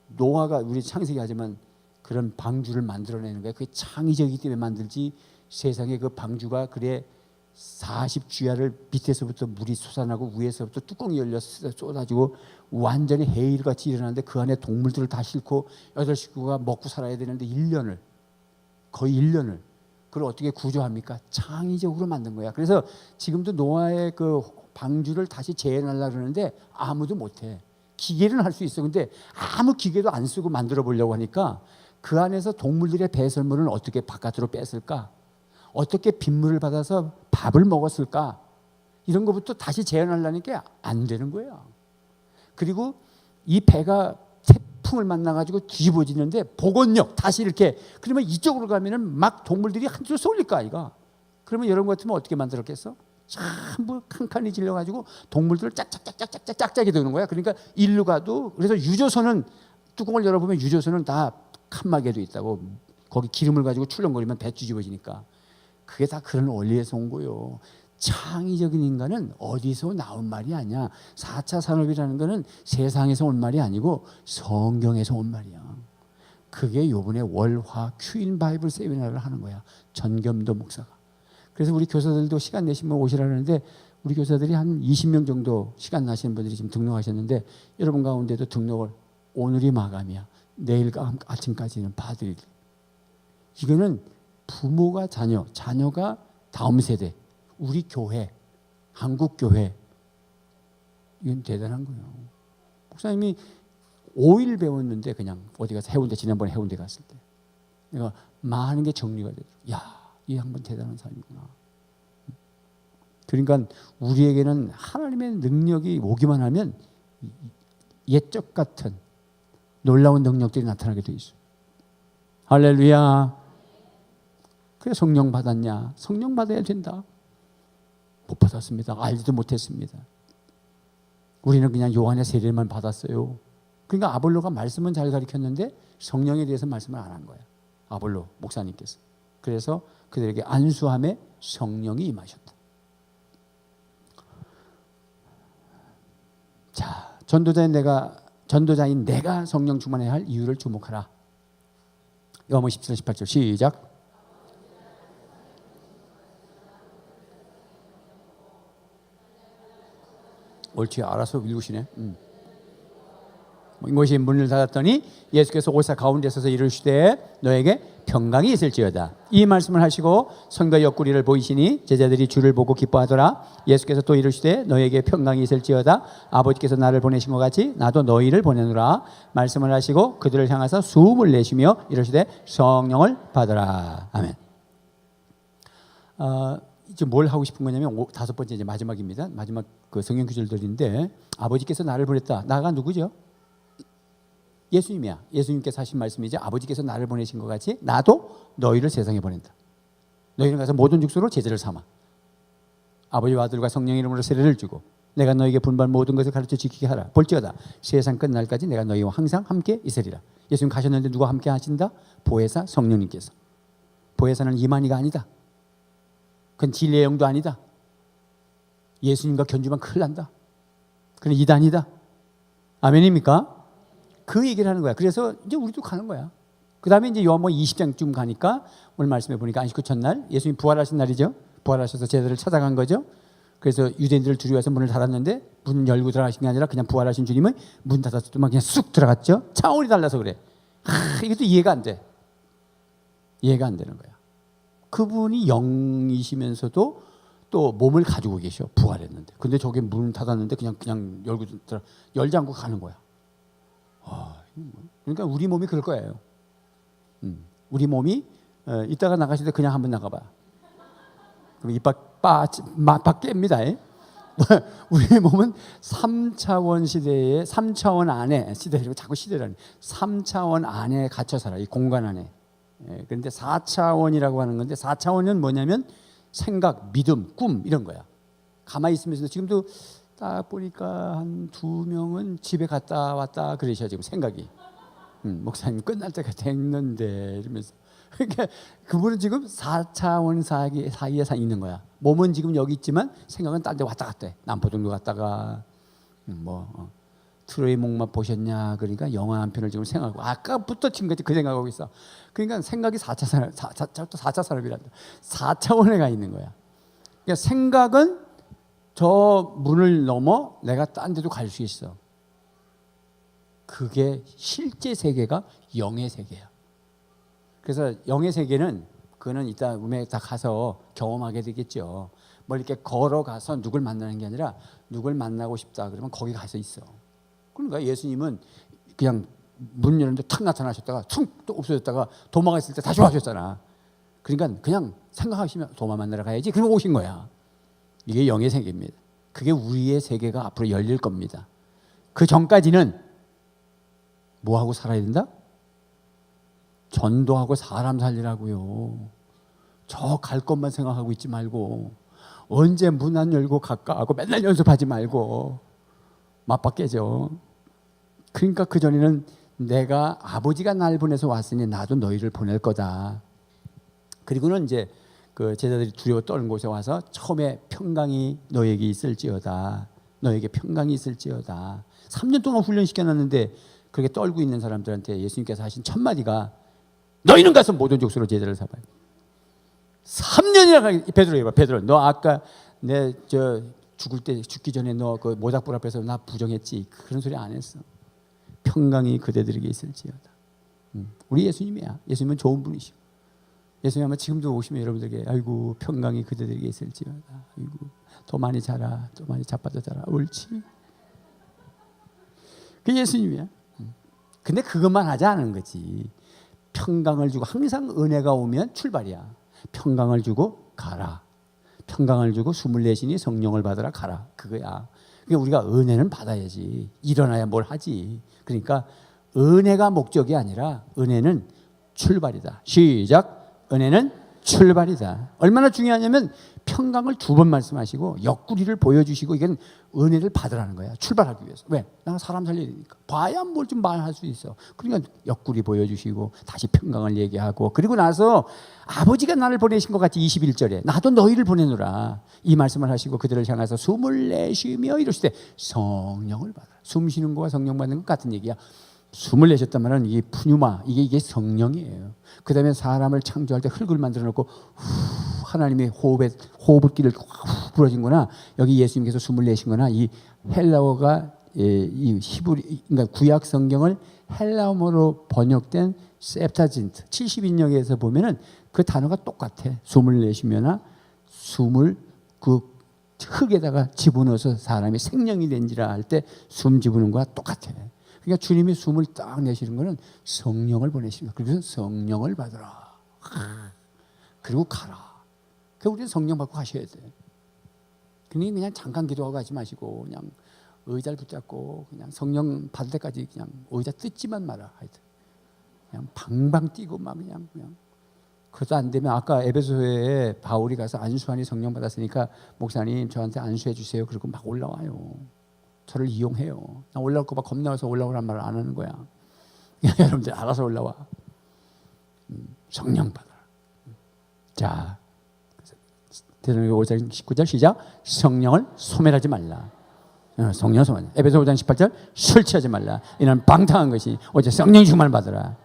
노아가 우리 창세기 하지만 그런 방주를 만들어내는 거야. 그게 창의적이기 때문에 만들지 세상에 그 방주가 그래 40주야를 밑에서부터 물이 솟아나고 위에서부터 뚜껑이 열려서 쏟아지고 완전히 해일같이 일어나는데 그 안에 동물들을 다 싣고 8식구가 먹고 살아야 되는데 1년을 거의 1년을 그걸 어떻게 구조합니까? 창의적으로 만든 거야. 그래서 지금도 노아의 그 방주를 다시 재현하려고 그러는데 아무도 못해. 기계는 할 수 있어. 근데 아무 기계도 안 쓰고 만들어 보려고 하니까 그 안에서 동물들의 배설물은 어떻게 바깥으로 뺐을까? 어떻게 빗물을 받아서 밥을 먹었을까? 이런 것부터 다시 재현하려니까 안 되는 거야. 그리고 이 배가 태풍을 만나가지고 뒤집어지는데 복원력 다시 이렇게 그러면 이쪽으로 가면은 막 동물들이 한 줄 쏠릴 거 아이가. 그러면 여러분 같으면 어떻게 만들었겠어? 전부 칸칸이 질려가지고 동물들을 짝짝짝짝짝짝짝이 되는 거야. 그러니까 일로 가도 그래서 유조선은 뚜껑을 열어보면 유조선은 다 칸막이에 돼 있다고. 거기 기름을 가지고 출렁거리면 배 뒤집어지니까. 그게 다 그런 원리에서 온 거예요. 창의적인 인간은 어디서 나온 말이 아니야. 4차 산업이라는 거는 세상에서 온 말이 아니고 성경에서 온 말이야. 그게 요번에 월화 큐인 바이블 세미나를 하는 거야. 전겸도 목사가. 그래서 우리 교사들도 시간 내시면 오시라는데 우리 교사들이 한 20명 정도 시간 나시는 분들이 지금 등록하셨는데 여러분 가운데도 등록을 오늘이 마감이야. 내일 아침까지는 봐드릴. 이거는 부모가 자녀, 자녀가 다음 세대, 우리 교회, 한국 교회. 이건 대단한 거예요. 목사님이 5일 배웠는데 그냥 어디 가서 해운대 지난번에 해운대 갔을 때 내가 많은 게 정리가 되더라고요. 야, 이 양반 대단한 사람이구나. 그러니까 우리에게는 하나님의 능력이 오기만 하면 옛적 같은 놀라운 능력들이 나타나게 돼 있어요. 할렐루야. 그래 성령 받았냐? 성령 받아야 된다. 못 받았습니다. 알지도 못했습니다. 우리는 그냥 요한의 세례만 받았어요. 그러니까 아볼로가 말씀은 잘 가르쳤는데 성령에 대해서 말씀을 안 한 거야. 아볼로 목사님께서. 그래서 그들에게 안수함에 성령이 임하셨다. 자, 전도자인 내가 성령 충만해야 할 이유를 주목하라. 요한복음 17장 18절 시작. 옳지, 알아서 읽으시네. 이것이 문을 닫았더니 예수께서 오사 가운데 서서 이르시되 너에게 평강이 있을지어다. 이 말씀을 하시고 손과 옆구리를 보이시니 제자들이 주를 보고 기뻐하더라. 예수께서 또 이르시되 너에게 평강이 있을지어다. 아버지께서 나를 보내신 것 같이 나도 너희를 보내노라. 말씀을 하시고 그들을 향하사 숨을 내쉬며 이르시되 성령을 받으라. 아멘. 이제 뭘 하고 싶은 거냐면 다섯 번째 이제 마지막입니다. 마지막 그 성경 구절들인데 아버지께서 나를 보냈다. 나가 누구죠? 예수님이야. 예수님께서 하신 말씀이죠. 아버지께서 나를 보내신 것 같이 나도 너희를 세상에 보낸다. 너희는 가서 모든 족속으로 제자를 삼아 아버지와 아들과 성령 이름으로 세례를 주고 내가 너희에게 분반 모든 것을 가르쳐 지키게 하라. 볼지어다 세상 끝날까지 내가 너희와 항상 함께 있으리라. 예수님 가셨는데 누가 함께 하신다? 보혜사 성령님께서. 보혜사는 이만희가 아니다. 그건 진리의 영도 아니다. 예수님과 견주면 큰일 난다. 그건 이단이다. 아멘입니까? 그 얘기를 하는 거야. 그래서 이제 우리도 가는 거야. 그 다음에 이제 요한복음 20장쯤 가니까 오늘 말씀해 보니까 안식 후 첫날 예수님 부활하신 날이죠. 부활하셔서 제자들을 찾아간 거죠. 그래서 유대인들을 두려워해서 문을 닫았는데 문 열고 들어가신 게 아니라 그냥 부활하신 주님은 문 닫았더만 그냥 쑥 들어갔죠. 차원이 달라서 그래. 이것도 이해가 안 돼. 이해가 안 되는 거야. 그분이 영이시면서도 또 몸을 가지고 계셔. 부활했는데. 근데 저게 문 닫았는데 그냥 열고 열지 않고 가는 거야. 그러니까 우리 몸이 그럴 거예요. 우리 몸이 이따가 나가실 때 그냥 한번 나가봐. 그럼 입 밖 깹니다. 우리 몸은 3차원 시대에 3차원 안에 시대를 자꾸 시대라니 3차원 안에 갇혀 살아. 이 공간 안에. 그런데 4차원이라고 하는 건데 4차원은 뭐냐면 생각, 믿음, 꿈 이런 거야. 가만히 있으면서 지금도 딱 보니까 한 2명은 집에 갔다 왔다 그러셔 지금 생각이. 목사님 끝날 때가 됐는데 이러면서. 그러니까 그분은 지금 4차원 사이에 있는 거야. 몸은 지금 여기 있지만 생각은 딴 데 왔다 갔다 해. 남포동도 갔다가 트로이 목마 보셨냐 그러니까 영화 한 편을 지금 생각하고 아까부터 지금까지 그 생각하고 있어. 그러니까 생각이 4차 산업이란다. 4차원에 가 있는 거야. 그러니까 생각은 저 문을 넘어 내가 딴 데도 갈 수 있어. 그게 실제 세계가 영의 세계야. 그래서 영의 세계는 그거는 이따 음에 다 가서 경험하게 되겠죠. 뭐 이렇게 걸어가서 누굴 만나는 게 아니라 누굴 만나고 싶다 그러면 거기 가서 있어. 그러니까 예수님은 그냥 문 열는데 탁 나타나셨다가 툭 또 없어졌다가 도마가 있을 때 다시 와셨잖아. 그러니까 그냥 생각하시면 도마 만나러 가야지. 그러고 오신 거야. 이게 영의 세계입니다. 그게 우리의 세계가 앞으로 열릴 겁니다. 그 전까지는 뭐하고 살아야 된다? 전도하고 사람 살리라고요. 저 갈 것만 생각하고 있지 말고 언제 문 안 열고 갈까 하고 맨날 연습하지 말고 맞받게죠. 그러니까 그 전에는 내가 아버지가 날 보내서 왔으니 나도 너희를 보낼 거다. 그리고는 이제 그 제자들이 두려워 떨는 곳에 와서 처음에 평강이 너에게 있을지어다. 너에게 평강이 있을지어다. 3년 동안 훈련시켜놨는데 그렇게 떨고 있는 사람들한테 예수님께서 하신 첫 마디가 너희는 가서 모든 족속으로 제자를 삼아요. 3년이나 베드로 해봐. 베드로 너 아까 내 죽기 전에 너 그 모닥불 앞에서 나 부정했지. 그런 소리 안 했어. 평강이 그대들에게 있을지어다. 우리 예수님이야. 예수님은 좋은 분이시고 예수님 아마 지금도 오시면 여러분들에게 아이고 평강이 그대들에게 있을지어다. 아이고 더 많이 자라. 더 많이 자빠져 자라. 옳지. 그 예수님이야. 근데 그것만 하지 않은 거지. 평강을 주고 항상 은혜가 오면 출발이야. 평강을 주고 가라. 평강을 주고 숨을 내쉬니 성령을 받으라 가라. 그거야. 그러니까 우리가 은혜는 받아야지. 일어나야 뭘 하지. 그러니까 은혜가 목적이 아니라 은혜는 출발이다. 시작. 은혜는 출발이다. 얼마나 중요하냐면 평강을 2번 말씀하시고 옆구리를 보여주시고 이건 은혜를 받으라는 거야. 출발하기 위해서. 왜? 내가 사람 살려야 되니까. 봐야 뭘 좀 말할 수 있어. 그러니까 옆구리 보여주시고 다시 평강을 얘기하고 그리고 나서 아버지가 나를 보내신 것 같이 21절에 나도 너희를 보내노라. 이 말씀을 하시고 그들을 향해서 숨을 내쉬며 이러시되 성령을 받아라. 숨 쉬는 거와 성령 받는 것 같은 얘기야. 숨을 내셨단 말은 이게 푸뉴마 이게 성령이에요. 그 다음에 사람을 창조할 때 흙을 만들어 놓고 하나님의 호흡기를 불어진 거나 여기 예수님께서 숨을 내신 거나 이 헬라어가 이 히브리, 그러니까 구약 성경을 헬라어로 번역된 셉타진트 70인역에서 보면은 그 단어가 똑같아. 숨을 내쉬면은 숨을 그 흙에다가 집어넣어서 사람이 생명이 된지라 할 때 숨 집어넣는 거와 똑같아. 그러니까 주님이 숨을 딱 내쉬는 거는 성령을 보내십니다. 그래서 성령을 받으라. 그리고 가라. 그 우리는 성령 받고 가셔야 돼. 그냥 잠깐 기도하고 가지 마시고 그냥 의자를 붙잡고 그냥 성령 받을 때까지 그냥 의자 뜯지만 마라. 하여튼 그냥 방방 뛰고 막 그냥 그것도 안 되면 아까 에베소에 바울이 가서 안수하니 성령 받았으니까 목사님 저한테 안수해 주세요. 그리고 막 올라와요. 저를 이용해요. 나 올라올 거 봐 겁나서 올라오란 말을 안 하는 거야. 여러분들 알아서 올라와. 성령 받아라. 자, 대전기 5장 19절 시작. 성령을 소멸하지 말라. 성령 소멸. 에베소 5장 18절 술 취하지 말라. 이는 방탕한 것이 어제 성령 충만을 받으라.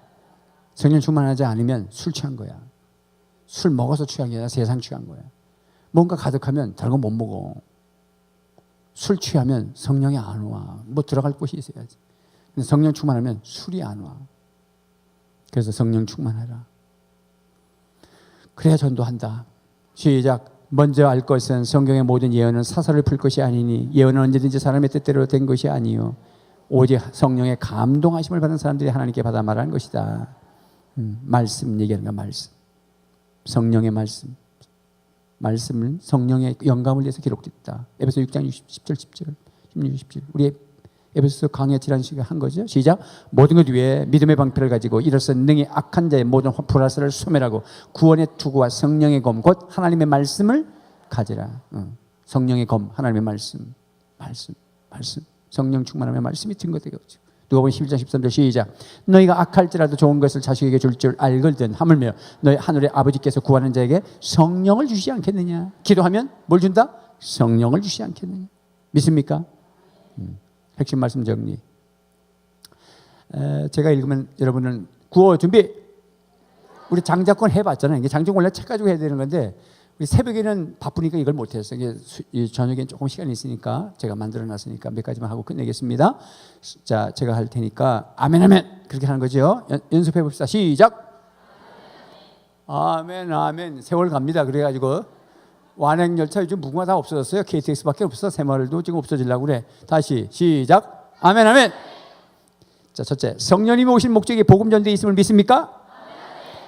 성령 충만하지 않으면 술 취한 거야. 술 먹어서 취한 게 아니라 세상 취한 거야. 뭔가 가득하면 다른 거 못 먹어. 술 취하면 성령이 안 와. 뭐 들어갈 곳이 있어야지. 근데 성령 충만하면 술이 안 와. 그래서 성령 충만하라. 그래야 전도한다. 시작. 먼저 알 것은 성경의 모든 예언은 사설을 풀 것이 아니니 예언은 언제든지 사람의 뜻대로 된 것이 아니요 오직 성령의 감동하심을 받은 사람들이 하나님께 받아 말하는 것이다. 말씀 얘기하는 거야. 말씀. 성령의 말씀. 말씀은 성령의 영감을 위해서 기록됐다. 에베소 6장 10절 10절 16, 17. 우리 에베소 강해 지난 시간 한 거죠. 시작. 모든 것 위에 믿음의 방패를 가지고 이로써 능히 악한 자의 모든 불화살을 소멸하고 구원의 투구와 성령의 검 곧 하나님의 말씀을 가지라. 성령의 검 하나님의 말씀. 성령 충만하면 말씀이 증거되겠죠. 누가복음 11장 13절 시작. 너희가 악할지라도 좋은 것을 자식에게 줄 줄 알거든 하물며 너희 하늘의 아버지께서 구하는 자에게 성령을 주시지 않겠느냐. 기도하면 뭘 준다? 성령을 주시지 않겠느냐. 믿습니까? 핵심 말씀 정리. 제가 읽으면 여러분은 구호 준비. 우리 장자권 해봤잖아요. 이게 장자권 원래 책 가지고 해야 되는 건데 우리 새벽에는 바쁘니까 이걸 못했어요. 저녁엔 조금 시간이 있으니까 제가 만들어놨으니까 몇 가지만 하고 끝내겠습니다. 자, 제가 할 테니까 아멘 아멘 그렇게 하는 거죠. 연습해 봅시다. 시작. 아멘 아멘. 세월 갑니다. 그래가지고 완행열차 요즘 무궁화 다 없어졌어요. KTX밖에 없어. 새마을도 지금 없어지려고 그래. 다시 시작. 아멘 아멘. 자, 첫째, 성령님이 오신 목적이 복음 전도에 있음을 믿습니까?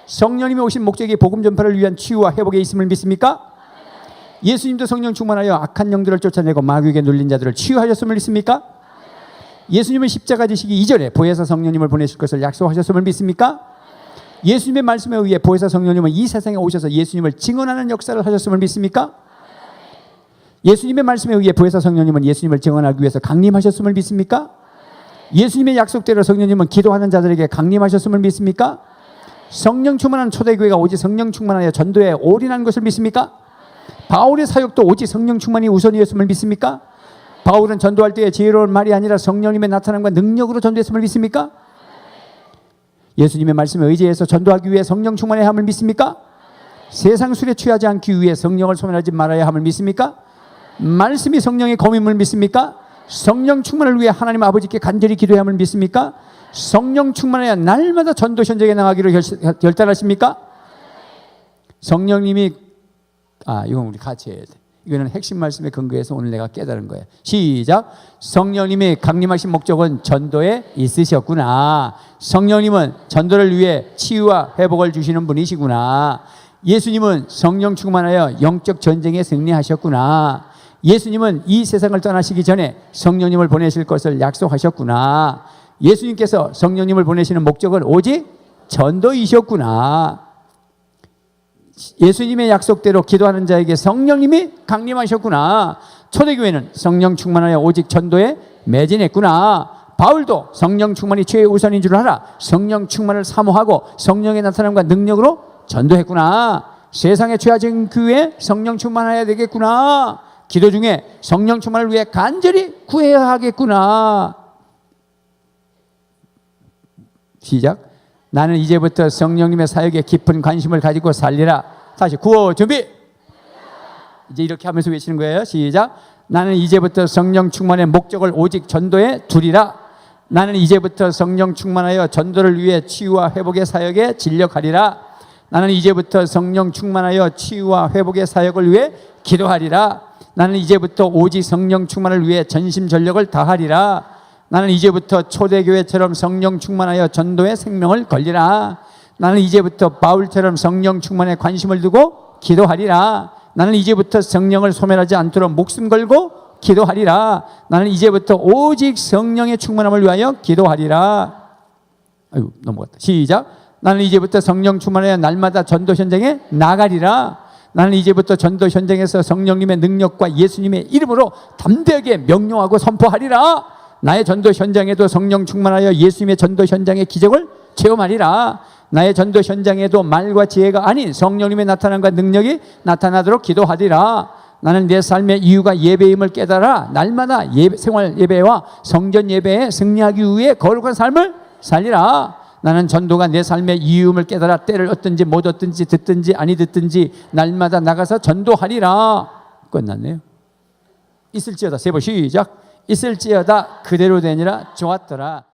성령님이 오신 목적이 복음 전파를 위한 치유와 회복에 있음을 믿습니까? 예수님도 성령 충만하여 악한 영들을 쫓아내고 마귀에게 눌린 자들을 치유하셨음을 믿습니까? 예수님은 십자가 지시기 이전에 보혜사 성령님을 보내실 것을 약속하셨음을 믿습니까? 예수님의 말씀에 의해 보혜사 성령님은 이 세상에 오셔서 예수님을 증언하는 역사를 하셨음을 믿습니까? 예수님의 말씀에 의해 보혜사 성령님은 예수님을 증언하기 위해서 강림하셨음을 믿습니까? 예수님의 약속대로 성령님은 기도하는 자들에게 강림하셨음을 믿습니까? 성령 충만한 초대교회가 오직 성령 충만하여 전도에 올인한 것을 믿습니까? 바울의 사역도 오직 성령 충만이 우선이었음을 믿습니까? 바울은 전도할 때의 지혜로운 말이 아니라 성령님의 나타남과 능력으로 전도했음을 믿습니까? 예수님의 말씀에 의지해서 전도하기 위해 성령 충만해야 함을 믿습니까? 세상 술에 취하지 않기 위해 성령을 소멸하지 말아야 함을 믿습니까? 말씀이 성령의 검임을 믿습니까? 성령 충만을 위해 하나님 아버지께 간절히 기도해야 함을 믿습니까? 성령 충만해야 날마다 전도 현장에 나가기로 결단하십니까? 성령님이 이건 우리 같이 해야 돼. 이거는 핵심 말씀에 근거해서 오늘 내가 깨달은 거예요. 시작. 성령님이 강림하신 목적은 전도에 있으셨구나. 성령님은 전도를 위해 치유와 회복을 주시는 분이시구나. 예수님은 성령 충만하여 영적 전쟁에 승리하셨구나. 예수님은 이 세상을 떠나시기 전에 성령님을 보내실 것을 약속하셨구나. 예수님께서 성령님을 보내시는 목적은 오직 전도이셨구나. 예수님의 약속대로 기도하는 자에게 성령님이 강림하셨구나. 초대교회는 성령 충만하여 오직 전도에 매진했구나. 바울도 성령 충만이 최우선인 줄 알아 성령 충만을 사모하고 성령의 나타남과 능력으로 전도했구나. 세상에 취하진 교회에 성령 충만해야 되겠구나. 기도 중에 성령 충만을 위해 간절히 구해야 하겠구나. 시작. 나는 이제부터 성령님의 사역에 깊은 관심을 가지고 살리라. 다시 구호 준비. 이제 이렇게 하면서 외치는 거예요. 시작. 나는 이제부터 성령 충만의 목적을 오직 전도에 두리라. 나는 이제부터 성령 충만하여 전도를 위해 치유와 회복의 사역에 진력하리라. 나는 이제부터 성령 충만하여 치유와 회복의 사역을 위해 기도하리라. 나는 이제부터 오직 성령 충만을 위해 전심전력을 다하리라. 나는 이제부터 초대교회처럼 성령 충만하여 전도에 생명을 걸리라. 나는 이제부터 바울처럼 성령 충만에 관심을 두고 기도하리라. 나는 이제부터 성령을 소멸하지 않도록 목숨 걸고 기도하리라. 나는 이제부터 오직 성령의 충만함을 위하여 기도하리라. 아이고 넘어갔다. 시작. 나는 이제부터 성령 충만하여 날마다 전도 현장에 나가리라. 나는 이제부터 전도 현장에서 성령님의 능력과 예수님의 이름으로 담대하게 명령하고 선포하리라. 나의 전도 현장에도 성령 충만하여 예수님의 전도 현장의 기적을 체험하리라. 나의 전도 현장에도 말과 지혜가 아닌 성령님의 나타남과 능력이 나타나도록 기도하리라. 나는 내 삶의 이유가 예배임을 깨달아 날마다 생활 예배와 성전 예배에 승리하기 위해 거룩한 삶을 살리라. 나는 전도가 내 삶의 이유임을 깨달아 때를 얻든지 못 얻든지 듣든지 아니 듣든지 날마다 나가서 전도하리라. 끝났네요. 있을지어다. 세 번 시작. 있을지어다 그대로 되니라. 좋았더라.